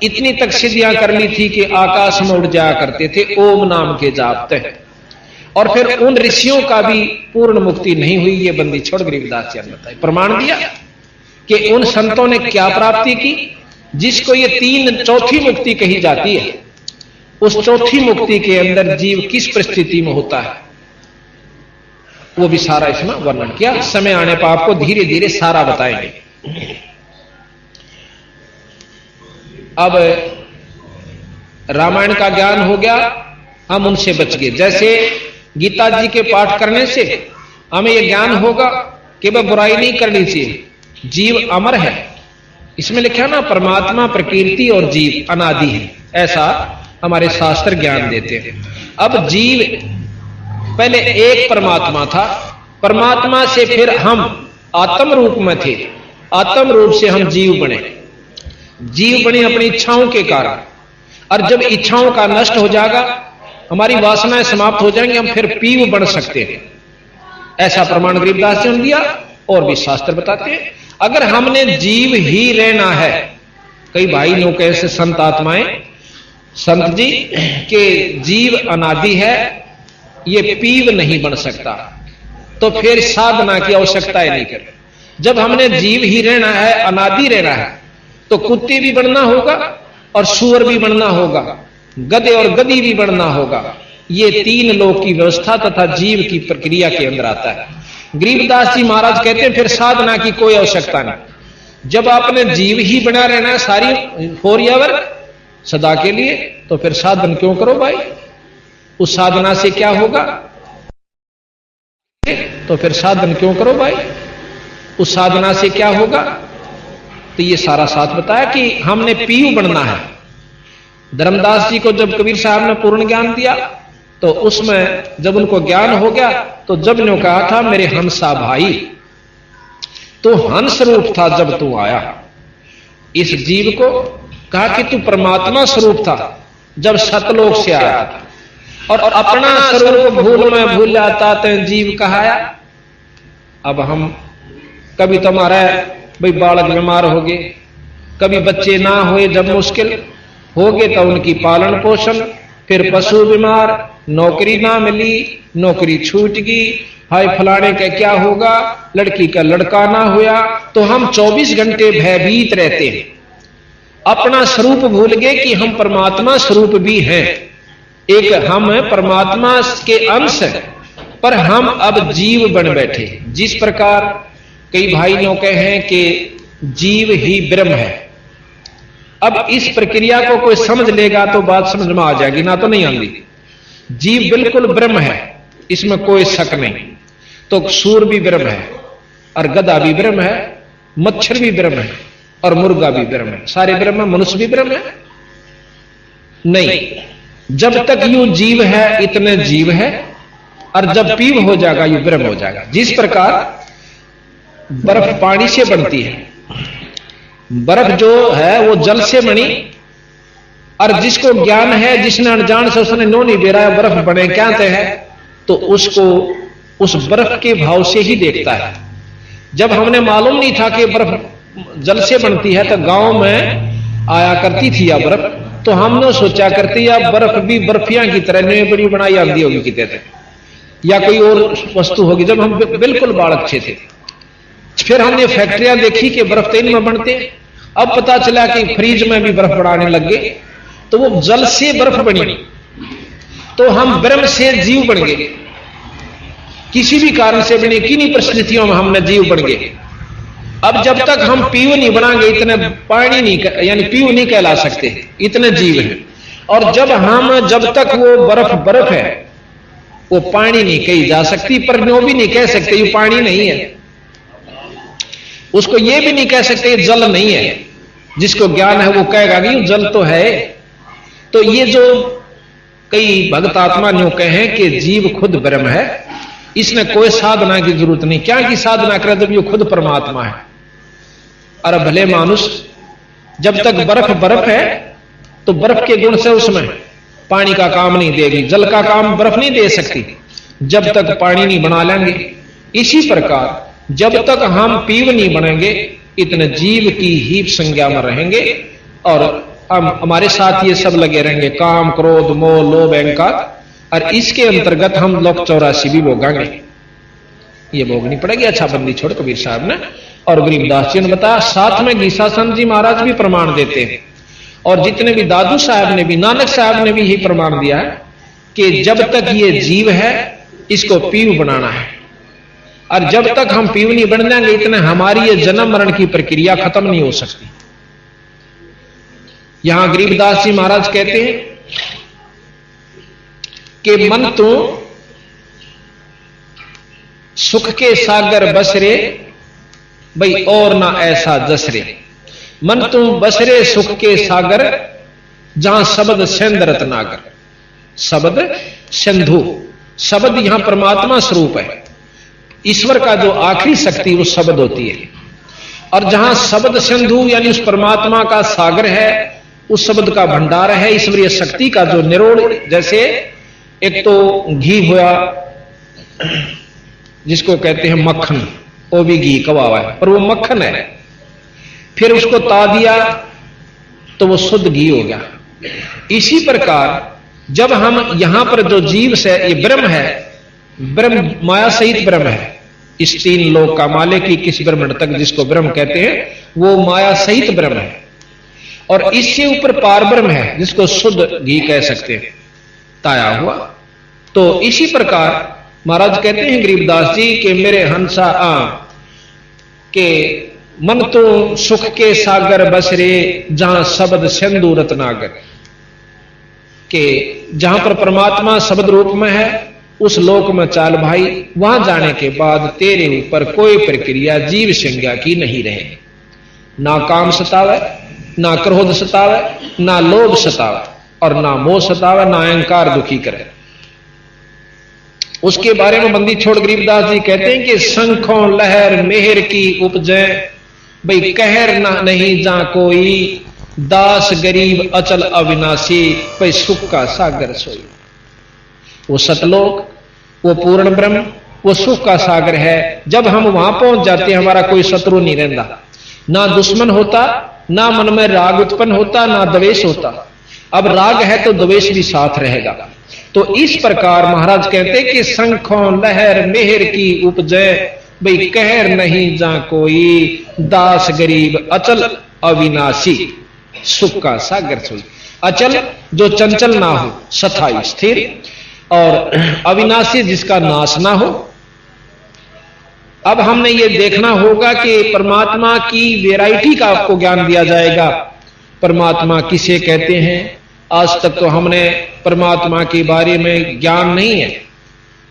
S3: इतनी तक सिद्धियां कर ली थी कि आकाश में उड़ जाया करते थे ओम नाम के जाप तक। और फिर उन ऋषियों का भी पूर्ण मुक्ति नहीं हुई, ये बंदी छोड़ गरीबदास जी ने बताया, प्रमाण दिया कि उन संतों ने क्या प्राप्ति की, जिसको ये चौथी मुक्ति कही जाती है। उस चौथी मुक्ति के अंदर जीव किस परिस्थिति में होता है वो भी सारा इसमें वर्णन किया। समय आने पर आपको धीरे धीरे सारा बताएंगे। अब रामायण का ज्ञान हो गया, हम उनसे बच गए। जैसे गीता जी के पाठ करने से हमें यह ज्ञान होगा कि वह बुराई नहीं करनी चाहिए, जीव अमर है। इसमें लिखा ना परमात्मा, प्रकृति और जीव अनादि है, ऐसा हमारे शास्त्र ज्ञान देते हैं। अब जीव पहले एक परमात्मा था, परमात्मा से फिर हम आत्म रूप में थे, आत्म रूप से हम जीव बने। जीव बने अपनी इच्छाओं के कारण, और जब इच्छाओं का नष्ट हो जाएगा, हमारी वासनाएं समाप्त हो जाएंगी, हम फिर पीव बन सकते हैं। ऐसा प्रमाण गरीबदास जी ने दिया, और भी शास्त्र बताते हैं। अगर हमने जीव ही रहना है, कई भाई लोग कैसे संत आत्माएं, संत जी के जीव अनादि है, ये पीव नहीं बन सकता, तो फिर साधना की आवश्यकता ही नहीं कर। जब हमने जीव ही रहना है, अनादि रहना है, तो कुत्ते भी बनना होगा और सूअर भी बनना होगा, गधे और गधी भी बनना होगा। ये 3 लोक की व्यवस्था तथा जीव की प्रक्रिया के अंदर आता है। गरीबदास जी महाराज कहते हैं फिर साधना की कोई आवश्यकता नहीं। जब आपने जीव ही बना रहना है, सारी 4 एवर सदा के लिए, तो फिर साधन क्यों करो भाई? उस साधना से क्या होगा? तो फिर साधन क्यों करो भाई? उस साधना से क्या होगा? तो ये सारा साथ बताया कि हमने पीयू बनना है। धर्मदास जी को जब कबीर साहब ने पूर्ण ज्ञान दिया, तो उसमें जब उनको ज्ञान हो गया, तो जब ने कहा था मेरे हंसा भाई, तो हंस रूप था जब तू आया। इस जीव को कहा कि तू परमात्मा स्वरूप था जब सतलोक से आया था, और अपना स्वरूप भूल में भूल जाता तो जीव कहाया। अब हम कभी तुम्हारा भाई बालक बीमार हो गए, कभी बच्चे ना हुए जब मुश्किल हो गए तो उनकी पालन पोषण, फिर पशु बीमार, नौकरी ना मिली, नौकरी छूट गई, हाय फलाने का क्या होगा, लड़की का लड़का ना हुआ, तो हम 24 घंटे भयभीत रहते हैं। अपना स्वरूप भूल गए कि हम परमात्मा स्वरूप भी हैं। एक हम परमात्मा के अंश हैं, पर हम अब जीव बन बैठे। जिस प्रकार कई भाई लोग कहे हैं कि जीव ही ब्रह्म है। अब इस प्रक्रिया को कोई समझ लेगा तो बात समझ में आ जाएगी, ना तो नहीं आती। जीव बिल्कुल ब्रह्म है, इसमें कोई शक नहीं। तो सूर भी ब्रह्म है, और गधा भी ब्रह्म है, मच्छर भी ब्रह्म है, और मुर्गा भी ब्रह्म है। सारे ब्रह्म है। मनुष्य भी ब्रह्म है? नहीं, जब तक यू जीव है इतने जीव है, और जब पीव हो जाएगा यू ब्रह्म हो जाएगा। जिस प्रकार बर्फ पानी से बनती है, बर्फ जो है वो जल से बनी, और जिसको ज्ञान है, जिसने अनजान से उसने नो नहीं बेरा बर्फ बने क्या है, तो उसको उस बर्फ के भाव से ही देखता है। जब हमने मालूम नहीं था कि बर्फ जल से बनती है, तो गांव में आया करती थी या बर्फ, तो हमने सोचा करती या बर्फ भी बर्फियां की तरह नई बड़ी बनाई आती होगी कितने थे, या कोई और वस्तु होगी। जब हम बिल्कुल बालक थे, फिर हमने फैक्ट्रियां देखी कि बर्फ तेल में बनते। अब पता चला कि फ्रिज में भी बर्फ बनाने लग गए, तो वो जल से बर्फ बनी, तो हम ब्रह्म से जीव बन गए। किसी भी कारण से बने, किन्हीं परिस्थितियों में हमने जीव बन गए। अब जब तक हम पीव नहीं बनाएंगे, इतने पानी नहीं, यानी पीव नहीं कहला सकते, इतने जीव हैं। और जब तक वो बर्फ है, वो पानी नहीं कही जा सकती, पर नो भी नहीं कह सकते ये पानी नहीं है। उसको ये भी नहीं कह सकते ये जल नहीं है। जिसको ज्ञान है वो कहेगा कि जल तो है। तो ये जो कई भक्त आत्मा न्यू कहे कि जीव खुद ब्रह्म है, इसने कोई साधना की जरूरत नहीं। क्या की साधना करे जब ये खुद परमात्मा है। अरे भले मानुष, जब तक बर्फ है तो बर्फ के गुण से उसमें पानी का काम नहीं देगी, जल का काम बर्फ नहीं दे सकती जब तक पानी नहीं बना लेंगे। इसी प्रकार जब तक हम पीव नहीं बनेंगे, इतने जीव की ही संज्ञा में रहेंगे, और हम हमारे साथ ये सब लगे रहेंगे, काम क्रोध मोह लोभ अहंकार, और इसके अंतर्गत हम लोग 84 भी भोगेंगे। ये भोगनी पड़ेगी। अच्छा बंदी छोड़ कबीर साहब ने और गरीबदास जी ने बताया। साथ में गीसा संत जी महाराज भी प्रमाण देते हैं, और जितने भी दादू साहब ने भी, नानक साहब ने भी यही प्रमाण दिया है कि जब तक ये जीव है इसको पीव बनाना है, और जब तक हम पीव नहीं बन जाएंगे, इतने हमारी ये जन्म मरण की प्रक्रिया खत्म नहीं हो सकती। यहां गरीबदास जी महाराज कहते हैं कि मन तू सुख के सागर बसरे, भाई और ना ऐसा जसरे। मन तू बसरे सुख के सागर, जहां शब्द सिंध रत्नाकर। शब्द सिंधु, शब्द यहां परमात्मा स्वरूप है। ईश्वर का जो आखिरी शक्ति वो शब्द होती है, और जहां शब्द सिंधु यानी उस परमात्मा का सागर है, उस शब्द का भंडार है, ईश्वरीय शक्ति का जो निरोड़, जैसे एक तो घी हुआ जिसको कहते हैं मक्खन, वो भी घी कवावा है पर वो मक्खन है, फिर उसको ता दिया तो वो शुद्ध घी हो गया। इसी प्रकार जब हम यहां पर जो जीव से ये ब्रह्म है, ब्रह्म माया सहित ब्रह्म है, इस 3 लोक का मालिक की किस ब्रह्म तक जिसको ब्रह्म कहते हैं वो माया सहित ब्रह्म है, और इससे ऊपर पार ब्रह्म है जिसको शुद्ध घी कह सकते हैं, ताया हुआ। तो इसी प्रकार महाराज कहते हैं गरीबदास जी के मेरे हंसा के मन तो सुख के सागर बसरे जहां शब्द सिंधु रत्नागर, के जहां पर परमात्मा शब्द रूप में है उस लोक में चाल भाई, वहां जाने के बाद तेरे ऊपर कोई प्रक्रिया जीव संज्ञा की नहीं रहे। ना काम सतावे, ना क्रोध सतावे, ना लोभ सतावे और ना मोह सतावे, ना अहंकार दुखी करे। उसके बारे में बंदी छोड़ गरीबदास जी कहते हैं कि शंखों लहर मेहर की उपजे, भाई कहर ना नहीं जा कोई, दास गरीब अचल अविनाशी, भाई सुख का सागर सोई। वो सतलोक, वो पूर्ण ब्रह्म, वो सुख का सागर है। जब हम वहां पहुंच जाते हैं हमारा कोई शत्रु नहीं रहता, ना दुश्मन होता, ना मन में राग उत्पन्न होता, ना द्वेष होता। अब राग है तो द्वेष भी साथ रहेगा। तो इस प्रकार महाराज कहते कि शंखों लहर मेहर की उपजे, भाई कहर नहीं जा कोई, दास गरीब अचल अविनाशी, सुख का सागर सोई। अचल जो चंचल ना हो, स्थायी स्थिर, और अविनाशी जिसका नाश ना हो। अब हमने ये देखना होगा कि परमात्मा की वैरायटी का आपको ज्ञान दिया जाएगा। परमात्मा किसे कहते हैं, आज तक तो हमने परमात्मा के बारे में ज्ञान नहीं है।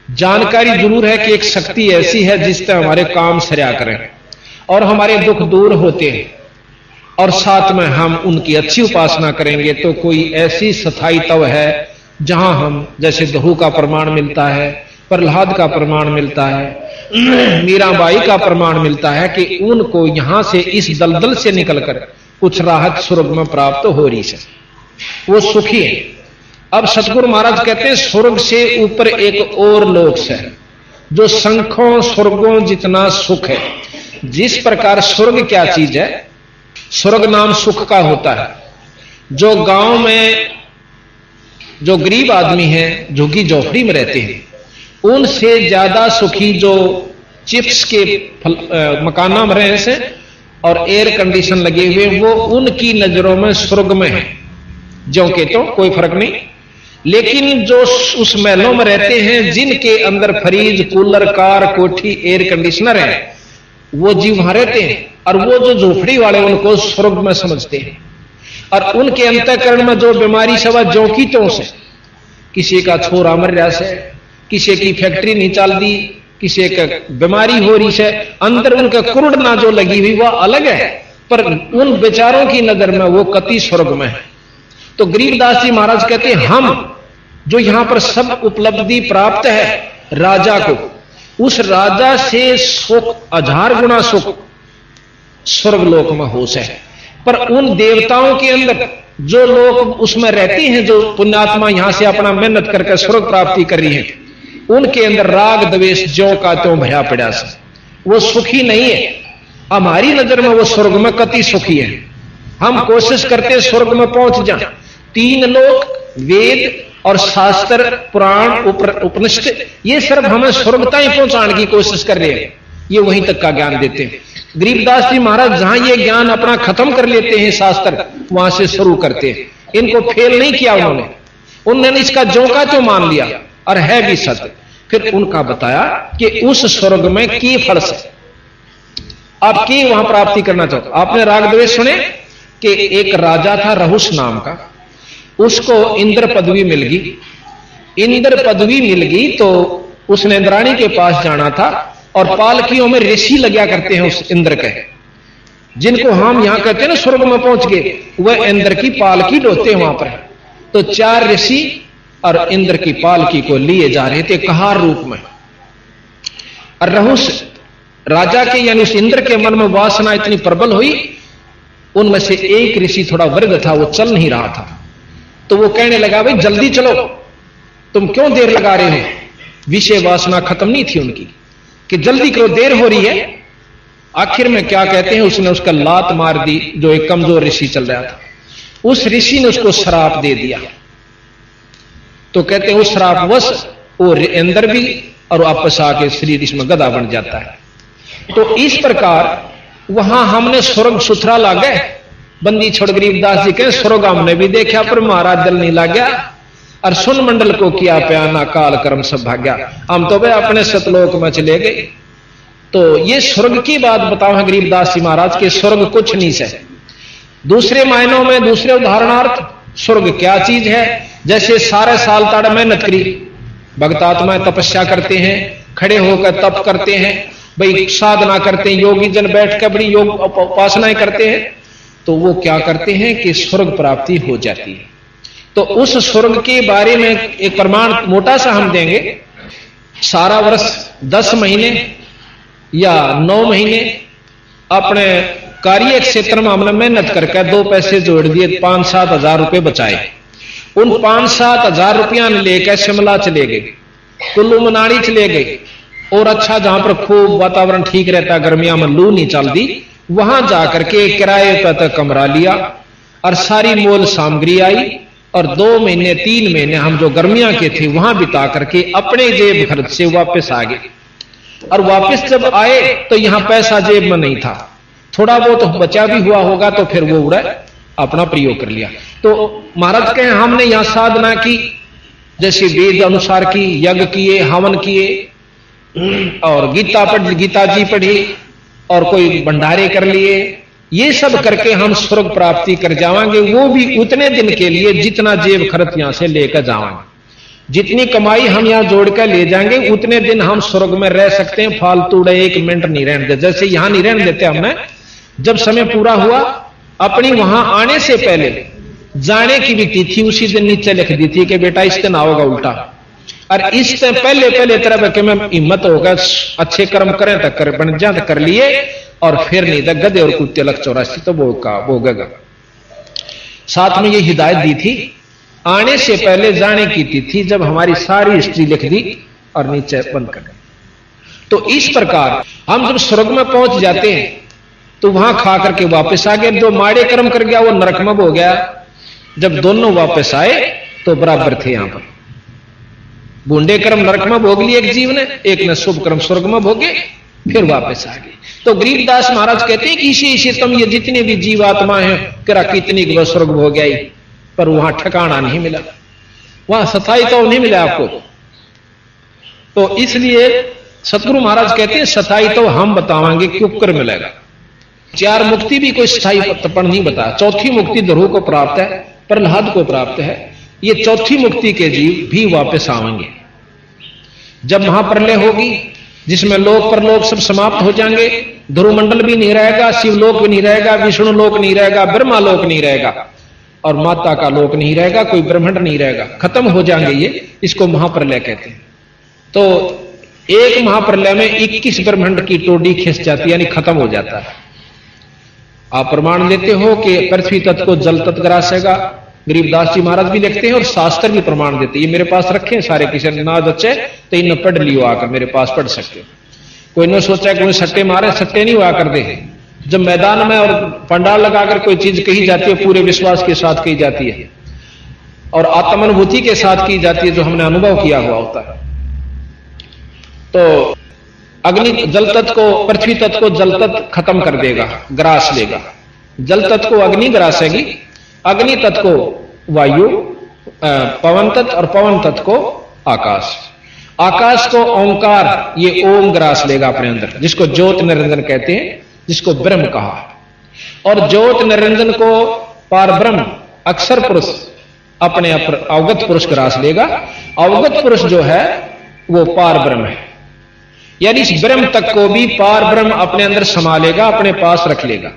S3: जानकारी जरूर है कि एक शक्ति ऐसी है जिससे हमारे काम सरया करें और हमारे दुख दूर होते हैं, और साथ में हम उनकी अच्छी उपासना करेंगे तो कोई ऐसी स्थायी तव है जहां हम, जैसे दहू का प्रमाण मिलता है, प्रहलाद का प्रमाण मिलता है, मीराबाई का प्रमाण मिलता है कि उनको यहां से इस दलदल से निकलकर कुछ राहत स्वर्ग में प्राप्त हो रही है, वो सुखी है। अब सतगुरु महाराज कहते हैं स्वर्ग से ऊपर एक और लोक है जो शंखों स्वर्गों जितना सुख है। जिस प्रकार स्वर्ग क्या चीज है, स्वर्ग नाम सुख का होता है। जो गांव में जो गरीब आदमी हैं, झुग्गी झोपड़ी में रहते हैं, उनसे ज्यादा सुखी जो चिप्स के मकाना में रहे से और एयर कंडीशन लगे हुए, वो उनकी नजरों में स्वर्ग में है। जो के तो कोई फर्क नहीं। लेकिन जो उस महलों में रहते हैं जिनके अंदर फ्रिज, कूलर, कार, कोठी, एयर कंडीशनर है, वो जीव वहां रहते हैं। और वो जो झोपड़ी वाले उनको स्वर्ग में समझते हैं। और उनके अंतःकरण में जो बीमारी सवा जो की तो से, किसी का छोरा मर रहा से, किसी की फैक्ट्री नहीं चल दी, किसी का बीमारी हो रही है, अंदर उनका कुरुड़ना जो लगी हुई वह अलग है, पर उन बेचारों की नजर में वो कति स्वर्ग में है। तो गरीबदास जी महाराज कहते हैं हम जो यहां पर सब उपलब्धि प्राप्त है राजा को, उस राजा से सुख 1000 गुना सुख स्वर्गलोक में हो से है। पर उन देवताओं के अंदर जो लोग उसमें रहते हैं, जो पुण्यात्मा यहां से अपना मेहनत करके स्वर्ग प्राप्ति कर रही है, उनके अंदर राग द्वेष ज्यों का त्यों भया पड़ा से, वो सुखी नहीं है। हमारी नजर में वो स्वर्ग में कति सुखी है। हम कोशिश करते स्वर्ग में पहुंच जाए। 3 लोक, वेद और शास्त्र, पुराण, उपनिषद, ये सिर्फ हमें स्वर्ग तक पहुंचाने की कोशिश कर रहे हैं। ये वहीं तक का ज्ञान देते हैं। गरीबदास जी महाराज जहां ये ज्ञान अपना खत्म कर लेते हैं शास्त्र, वहां से शुरू करते हैं। इनको फेल नहीं किया उन्होंने इसका जो का तो मान लिया और है भी सत्य। फिर उनका बताया कि उस स्वर्ग में की फल से आप की वहां प्राप्ति करना चाहते। आपने राग द्वेष सुने कि एक राजा था रहुस नाम का, उसको इंद्र पदवी मिल गई। इंद्र पदवी मिल गई तो उसने इंद्राणी के पास जाना था, और पालकियों में ऋषि लग्या करते हैं उस इंद्र के, जिनको हम यहां कहते हैं ना स्वर्ग में पहुंच गए, वह इंद्र की पालकी ढोते हैं वहां पर। तो 4 ऋषि और इंद्र की पालकी को लिए जा रहे थे कहार रूप में। और रहुस राजा के यानी उस इंद्र के मन में वासना इतनी प्रबल हुई, उनमें से एक ऋषि थोड़ा वृद्ध था, वो चल नहीं रहा था। तो वो कहने लगा भाई जल्दी चलो, तुम क्यों देर लगा रहे हो। विषय वासना खत्म नहीं थी उनकी कि जल्दी करो, देर हो रही है। आखिर में क्या कहते हैं, उसने उसका लात मार दी जो एक कमजोर ऋषि चल रहा था। उस ऋषि ने उसको श्राप दे दिया। तो कहते हैं उस श्रापवश वो इंद्र भी और वापस आके शरीर इसमें गधा बन जाता है। तो इस प्रकार वहां हमने स्वर्ग सुथरा ला गए। बंदी छोड़ गरीबदास जी कहे स्वर्ग हमने भी देखा पर महाराज दिल नहीं ला गया, और सुन मंडल को किया प्याना काल कर्म सब भाग्या। हम तो भाई अपने सतलोक में चले गए। तो ये स्वर्ग की बात बताओ है गरीबदास जी महाराज के, स्वर्ग कुछ नहीं है। दूसरे मायनों में, दूसरे उदाहरणार्थ स्वर्ग क्या चीज है, जैसे सारे साल ताड़ मेहनत करी, भक्त आत्माएं तपस्या करते हैं, खड़े होकर तप करते हैं, भाई साधना करते हैं, योगी जन बैठ कर बड़ी योग उपासनाएं करते हैं, तो वो क्या करते हैं कि स्वर्ग प्राप्ति हो जाती है। तो उस स्वर्ग के बारे में एक प्रमाण मोटा सा हम देंगे। सारा वर्ष 10 महीने या 9 महीने अपने कार्य क्षेत्र में हमने मेहनत करके 2 पैसे जोड़ दिए, 5-7 हजार रुपए बचाए। उन 5-7 हजार रुपया लेकर शिमला चले गए, कुल्लू मनाली चले गए, और अच्छा जहां पर खूब वातावरण ठीक रहता, गर्मियां में लू नहीं चलती, वहां जाकर के किराए पर कमरा लिया और सारी मोल सामग्री आई, और 2 महीने 3 महीने हम जो गर्मियां के थे वहां बिता करके अपने जेब खर्च से वापस आ गए। और वापस जब आए तो यहां पैसा जेब में नहीं था, थोड़ा बहुत बचा भी हुआ होगा तो फिर वो उड़ा अपना प्रयोग कर लिया। तो महाराज कहें हमने यहां साधना की, जैसे वेद अनुसार की, यज्ञ किए, हवन किए, और गीता जी पढ़ी, और कोई भंडारे कर लिए, ये सब करके हम स्वर्ग प्राप्ति कर जावांगे, वो भी उतने दिन के लिए जितना जेब खर्च यहां से लेकर जावांगे। जितनी कमाई हम यहां जोड़ कर ले जाएंगे उतने दिन हम स्वर्ग में रह सकते हैं, फालतू 1 मिनट नहीं रहने देते। जैसे यहां नहीं रहने देते हमने, जब समय पूरा हुआ अपनी वहां आने से पहले जाने की भी तिथि उसी दिन नीचे लिख दी थी कि बेटा इस दिन आओगा उल्टा, और इस दिन पहले तरह के में हिम्मत होगा, अच्छे कर्म करें तो कर बन जा तो कर लिए, और फिर नहीं तो गधे और कुत्ते लग 84 तो भोगेगा। साथ में ये हिदायत दी थी, आने से पहले जाने की तिथि, जब हमारी सारी हिस्ट्री लिख दी और नीचे बंद कर दी। तो इस प्रकार हम जब स्वर्ग में पहुंच जाते हैं तो वहां खा करके वापस आ गए, जो माड़े कर्म कर गया वो नरक में हो गया। जब दोनों वापस आए तो बराबर थे। यहां पर बूंदे कर्म नरक में भोग लिए एक जीव ने, एक ने शुभ कर्म स्वर्ग में भोगे, फिर वापस आ गए। तो गरीबदास महाराज कहते हैं कि इसी तुम ये जितने भी जीवात्मा हैं, तेरा कितनी स्वर्ग हो गया, पर वहां ठिकाना नहीं मिला, वहां सताई तो नहीं मिला आपको। तो इसलिए सतगुरु महाराज कहते हैं सताई तो हम बतावांगे क्यों कर मिलेगा। 4 मुक्ति भी कोई स्थायी तपन नहीं बताया। 4थी मुक्ति ध्रुव को प्राप्त है, प्रहलाद को प्राप्त है। ये 4थी मुक्ति के जीव भी वापस आएंगे जब महाप्रलय होगी, जिसमें लोक परलोक सब समाप्त हो जाएंगे, ध्रुव मंडल भी नहीं रहेगा, शिवलोक भी नहीं रहेगा, विष्णु लोक नहीं रहेगा, ब्रह्मा लोक नहीं रहेगा, और माता का लोक नहीं रहेगा, कोई ब्रह्मांड नहीं रहेगा, खत्म हो जाएंगे ये। इसको महाप्रलय कहते हैं। तो एक महाप्रलय में 21 ब्रह्मांड की टोडी खिंच जाती है, यानी खत्म हो जाता है। आप प्रमाण देते हो कि पृथ्वी तत्व को जल तत्व ग्रासेगा, गरीबदास जी महाराज भी लिखते हैं और शास्त्र भी प्रमाण देते हैं। ये मेरे पास रखे हैं सारे, किसी ने ना बच्चे तो इन्हें पढ़ लियो, आकर मेरे पास पढ़ सकते हो। कोई ने सोचा कि कोई सट्टे मारे, सट्टे नहीं हुआ कर दे। जब मैदान में और पंडाल लगाकर कोई चीज कही जाती है, पूरे विश्वास के साथ कही जाती है और आत्मानुभूति के साथ की जाती है, जो हमने अनुभव किया हुआ होता है। तो अग्नि जल तत्व को, पृथ्वी तत्व को जल तत्व खत्म कर देगा, ग्रास लेगा। जल तत्व को अग्नि ग्रासेगी, अग्नि तत्व को वायु, पवन तत्व, और पवन तत्व को आकाश। आकाश को ओंकार, ये ओम ग्रास लेगा अपने अंदर, जिसको ज्योत निरंजन कहते हैं, जिसको ब्रह्म कहा। और ज्योत निरंजन को पार ब्रह्म अक्षर पुरुष अपने अवगत पुरुष ग्रास लेगा। अवगत पुरुष जो है वो पार ब्रह्म है, यानी इस ब्रह्म तक को भी पार ब्रह्म अपने अंदर समा लेगा, अपने पास रख लेगा।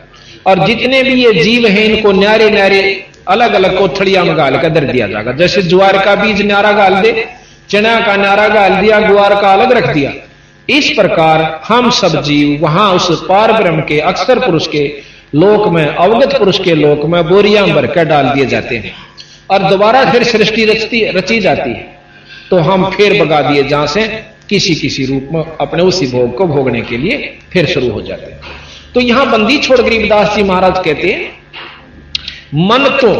S3: और जितने भी ये जीव हैं इनको न्यारे न्यारे अलग अलग कोठड़ियां में गाल कर दर दिया जाएगा। जैसे ज्वार का बीज न्यारा गाल दे, चना का न्यारा गाल दिया, गुआर का अलग रख दिया। इस प्रकार हम सब जीव वहां उस पार ब्रह्म के अक्षर पुरुष के लोक में, अवगत पुरुष के लोक में बोरियां भरकर डाल दिए जाते हैं, और दोबारा फिर सृष्टि रची जाती है। तो हम फिर बगा दिए जहां से किसी रूप में अपने उसी भोग को भोगने के लिए फिर शुरू हो जाते हैं। तो यहां बंदी छोड़ गरीबदास जी महाराज कहते हैं, मन तो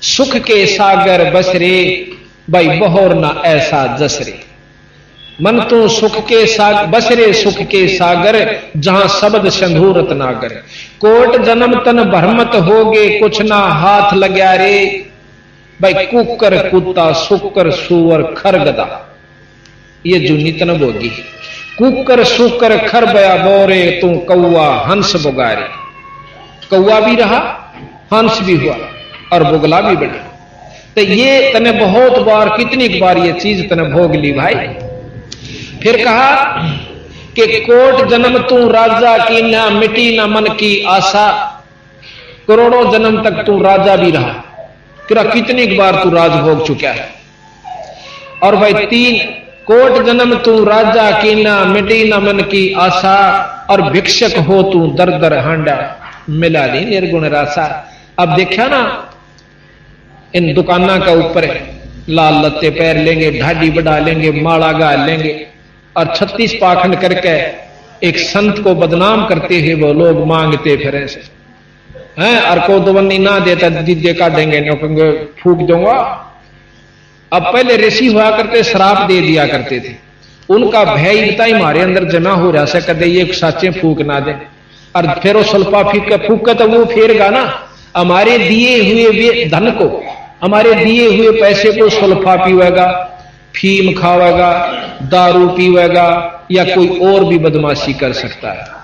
S3: सुख के सागर बसरे, भाई बहोर ना ऐसा जसरे। मन तो सुख के सागर बसरे, सुख के सागर, जहां शब्द सिंधूरत नागर। कोट जन्म तन भरमत होगे, कुछ ना हाथ लग्या रे। भाई कुकर कुत्ता, सुकर सुअर खरगदा, ये जो नितन भोगी। कुकर सुकर खर बया बोरे तू कौआ हंस बुगारे। कौआ भी रहा, हंस भी हुआ और बुगला भी बना। तो ये तने बहुत बार, कितनी बार ये चीज तने भोग ली भाई। फिर कहा कि कोट जन्म तू राजा की ना मिटी ना मन की आशा। करोड़ों जन्म तक तू राजा भी रहा, कितनी बार तू राज भोग चुका है। और भाई 3 कोट जन्म तू राजा की ना मिटी ना मन की आशा। और भिक्षक हो तू दर दर हांडा मिला ली निर्गुण रासा। अब देखा ना इन दुकाना का ऊपर लाल लत्ते पैर लेंगे, ढाडी बढ़ा लेंगे, माला गाल लेंगे और 36 पाखंड करके एक संत को बदनाम करते हुए वो लोग मांगते फिरे से हैं। और को दवन्नी ना देता दीदे काटेंगे, नौकंगे फूक दूंगा। अब पहले ऋषि हुआ करते श्राप दे दिया करते थे, उनका भय इतना ही हमारे अंदर जमा हो रहा से कदे ये साचे फूक ना दे। और फिर वो सल्फा फूक तो वो फेरगा ना हमारे दिए हुए धन को, हमारे दिए हुए पैसे को सल्फा पीवेगा, फीम खावेगा, दारू पीवेगा या कोई और भी बदमाशी कर सकता है।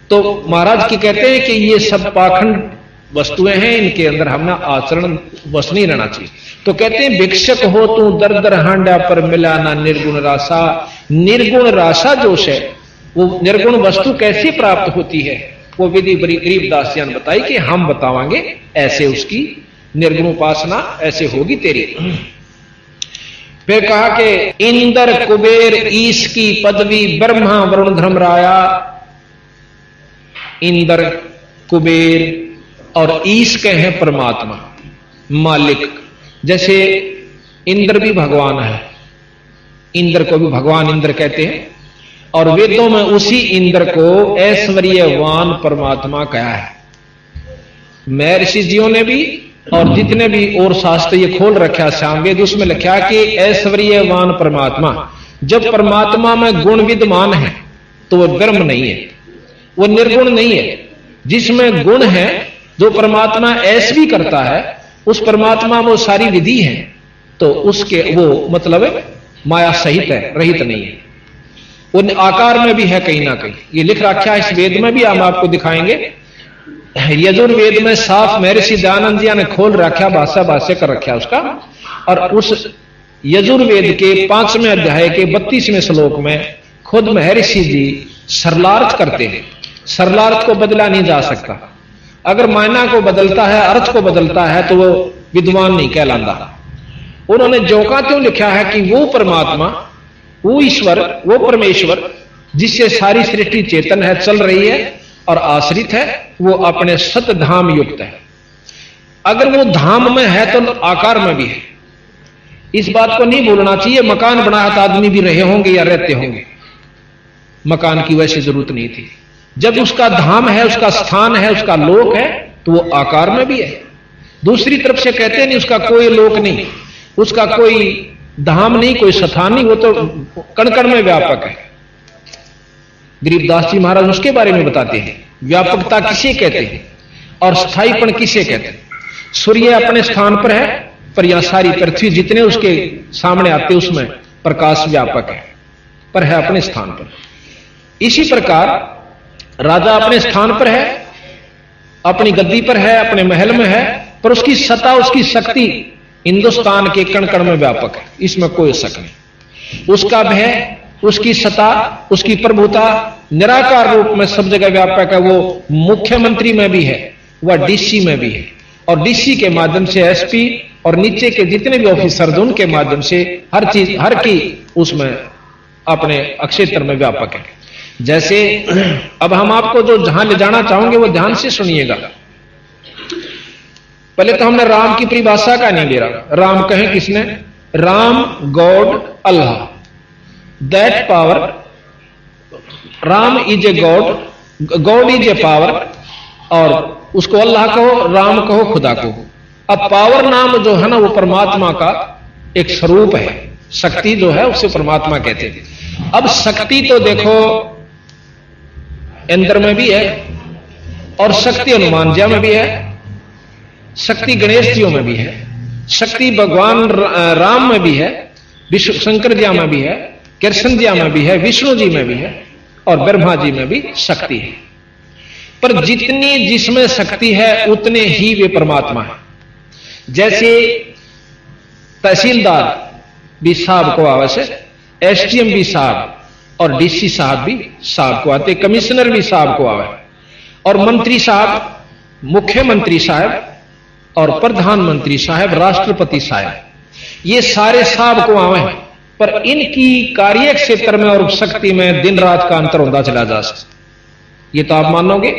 S3: तो महाराज की कहते हैं कि ये सब पाखंड वस्तुएं हैं, इनके अंदर हमने आचरण बस नहीं रहना चाहिए। तो कहते हैं भिक्षक हो तू दर दर हांडा पर मिला ना निर्गुण रासा। निर्गुण रासा जोश है, वो निर्गुण वस्तु कैसे प्राप्त होती है वो विधि बड़ी गरीबदास जी ने बताई कि हम बतावांगे ऐसे उसकी निर्गुण उपासना ऐसे होगी तेरी। फिर कहा कि इंद्र कुबेर ईश की पदवी ब्रह्मा वरुण धर्मराया। इंद्र कुबेर और ईश के हैं परमात्मा मालिक। जैसे इंद्र भी भगवान है, इंद्र को भी भगवान इंद्र कहते हैं और वेदों में उसी इंद्र को ऐश्वर्यवान परमात्मा कहा है। महर्षि जियों ने भी और जितने भी और शास्त्र ये खोल रखा श्याम वेद, उसमें लिखा कि ऐश्वर्यवान परमात्मा, जब परमात्मा में गुण विद्यमान है तो वो ब्रह्म नहीं है, वो निर्गुण नहीं है। जिसमें गुण है, जो परमात्मा ऐश भी करता है, उस परमात्मा वो सारी विधि है, तो उसके वो मतलब माया सहित है, रहित नहीं है। वो आकार में भी है कहीं ना कहीं, ये लिख रखा है इस वेद में भी, हम आपको दिखाएंगे। यजुर्वेद में साफ महर्षि दयानंद जी ने खोल रखा, भाष्य कर रखा उसका। और उस यजुर्वेद के 5वें अध्याय के 32वें श्लोक में खुद महर्षि जी सरलार्थ करते हैं। सरलार्थ को बदला नहीं जा सकता, अगर मायना को बदलता है, अर्थ को बदलता है तो वो विद्वान नहीं कहलाता। उन्होंने जोका क्यों लिखा है कि वो परमात्मा, वो ईश्वर, वो परमेश्वर जिससे सारी सृष्टि चेतन है, चल रही है और आश्रित है, वो अपने सत धाम युक्त है। अगर वो धाम में है तो आकार में भी है। इस बात को नहीं भूलना चाहिए। मकान बनाया तो आदमी भी रहे होंगे या रहते होंगे, मकान की वैसे जरूरत नहीं थी। जब उसका धाम है, उसका स्थान है, उसका लोक है, तो वो आकार में भी है। दूसरी तरफ से कहते नहीं उसका कोई लोक नहीं, उसका कोई धाम नहीं, कोई स्थान नहीं, वो तो कण कण में व्यापक है। गरीबदास जी महाराज उसके बारे में बताते हैं, व्यापकता किसे कहते हैं और स्थायीपन किसे कहते हैं। सूर्य अपने स्थान पर है, पर यह सारी पृथ्वी जितने उसके सामने आते उसमें प्रकाश व्यापक है, पर है अपने स्थान पर। इसी प्रकार राजा अपने स्थान पर है, अपनी गद्दी पर है, अपने महल में है, पर उसकी सत्ता, उसकी शक्ति हिंदुस्तान के कण कण में व्यापक है, इसमें कोई शक नहीं। उसका भय, उसकी सत्ता, उसकी प्रभुता निराकार रूप में सब जगह व्यापक है। वो मुख्यमंत्री में भी है, वह डीसी में भी है, और डीसी के माध्यम से एसपी और नीचे के जितने भी ऑफिसर उनके माध्यम से हर चीज, हर की उसमें अपने क्षेत्र में व्यापक है। जैसे अब हम आपको जो जहां ले जाना चाहोगे वो ध्यान से सुनिएगा। पहले तो हमने राम की परिभाषा का नहीं ले रहा। राम कहे किसने? Ram God Allah, that power, Ram is a god, God is a power, और उसको अल्लाह कहो, राम कहो, खुदा कहो। अब पावर नाम जो है ना वो परमात्मा का एक स्वरूप है, शक्ति जो है उसे परमात्मा कहते हैं। अब शक्ति तो देखो इंद्र में भी है, और शक्ति हनुमान जी में भी है, शक्ति गणेश जी में भी है, शक्ति भगवान राम में भी है, विष्णु शंकर जी में भी है, कृष्ण जी में भी है, विष्णु जी में भी है और ब्रह्मा जी में भी शक्ति है। पर जितनी जिसमें शक्ति है उतने ही वे परमात्मा है। जैसे तहसीलदार भी साहब को आवे से, एसडीएम भी साहब और डीसी साहब भी साहब को आते, कमिश्नर भी साहब को आवे, और मंत्री साहब, मुख्यमंत्री साहब और प्रधानमंत्री साहब, राष्ट्रपति साहब, ये सारे साहब को आवे। पर इनकी कार्य क्षेत्र में और शक्ति में दिन रात का अंतर होता चला जा सकता। ये तो आप मानोगे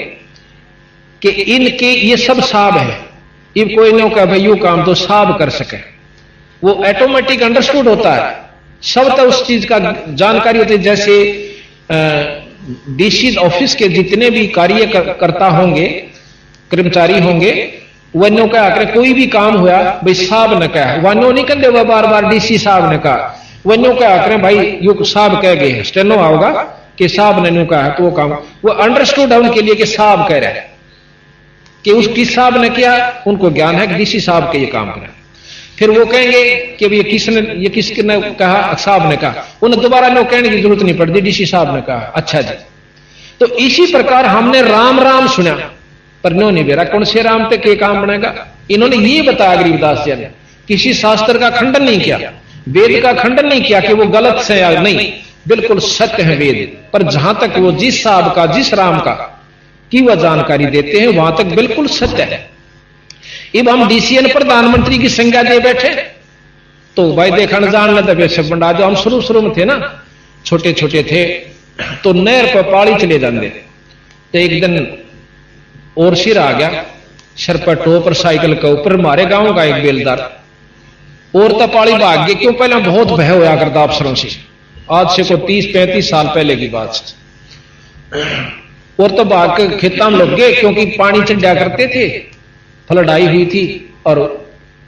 S3: कि इनके ये सब साहब है। ये कोई नहीं कहा भाई यू काम तो साहब कर सके, वो ऑटोमेटिक अंडरस्टूड होता है, सब तो उस चीज का जानकारी होती है। जैसे डीसी ऑफिस के जितने भी कार्यकर्ता होंगे, कर्मचारी होंगे, वन्यों का आकर कोई भी काम हुआ भाई साहब ने कहा, वन्यों नहीं कहते वह बार बार डीसी साहब ने कहा, वन्यों का आकर भाई यू साहब कह गए, स्टेनो आओगा कि साहब ने कहा है, तो वो काम वो अंडरस्टूड है उनके लिए कि साहब कह रहा है, कि उस किस साहब ने किया, उनको ज्ञान है कि डीसी साहब के ये काम करें। फिर वो कहेंगे कि ये किसने कहा, साहब ने कहा, उन्हें दोबारा नो कहने की जरूरत नहीं पड़ती, डीसी साहब ने कहा, अच्छा जी। तो इसी प्रकार हमने राम राम सुना पर नो नहीं बेरा कौन से राम पे के काम बनेगा। इन्होंने ये बताया गरीबदास जी ने, किसी शास्त्र का खंडन नहीं किया, वेद का खंडन नहीं किया कि वो गलत से या नहीं, बिल्कुल सत्य है वेद। पर जहां तक वो जिस साहब का, जिस राम का की वह जानकारी देते हैं वहां तक बिल्कुल सत्य है। अब हम डीसीएन प्रधानमंत्री की संज्ञा दे बैठे तो भाई देखा जान लेते वैसे बंडा, जो हम शुरू में थे ना, छोटे छोटे थे तो नहर पर पाड़ी चले जाते, तो एक दिन और सिर आ गया, सर पर टोपर साइकिल के ऊपर, हमारे गांव का एक बेलदार और तो पाड़ी भाग गए। क्यों, पहले बहुत भय होया करता अफसरों से, आज से को 30-35 साल पहले की बात। और तो भाग के खेता में लग गए क्योंकि पानी चढ़ा करते थे, फ्लड हुई थी और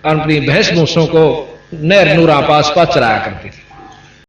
S3: अपनी भैंस भूसों को नहर नूरा पास चराया करते थे।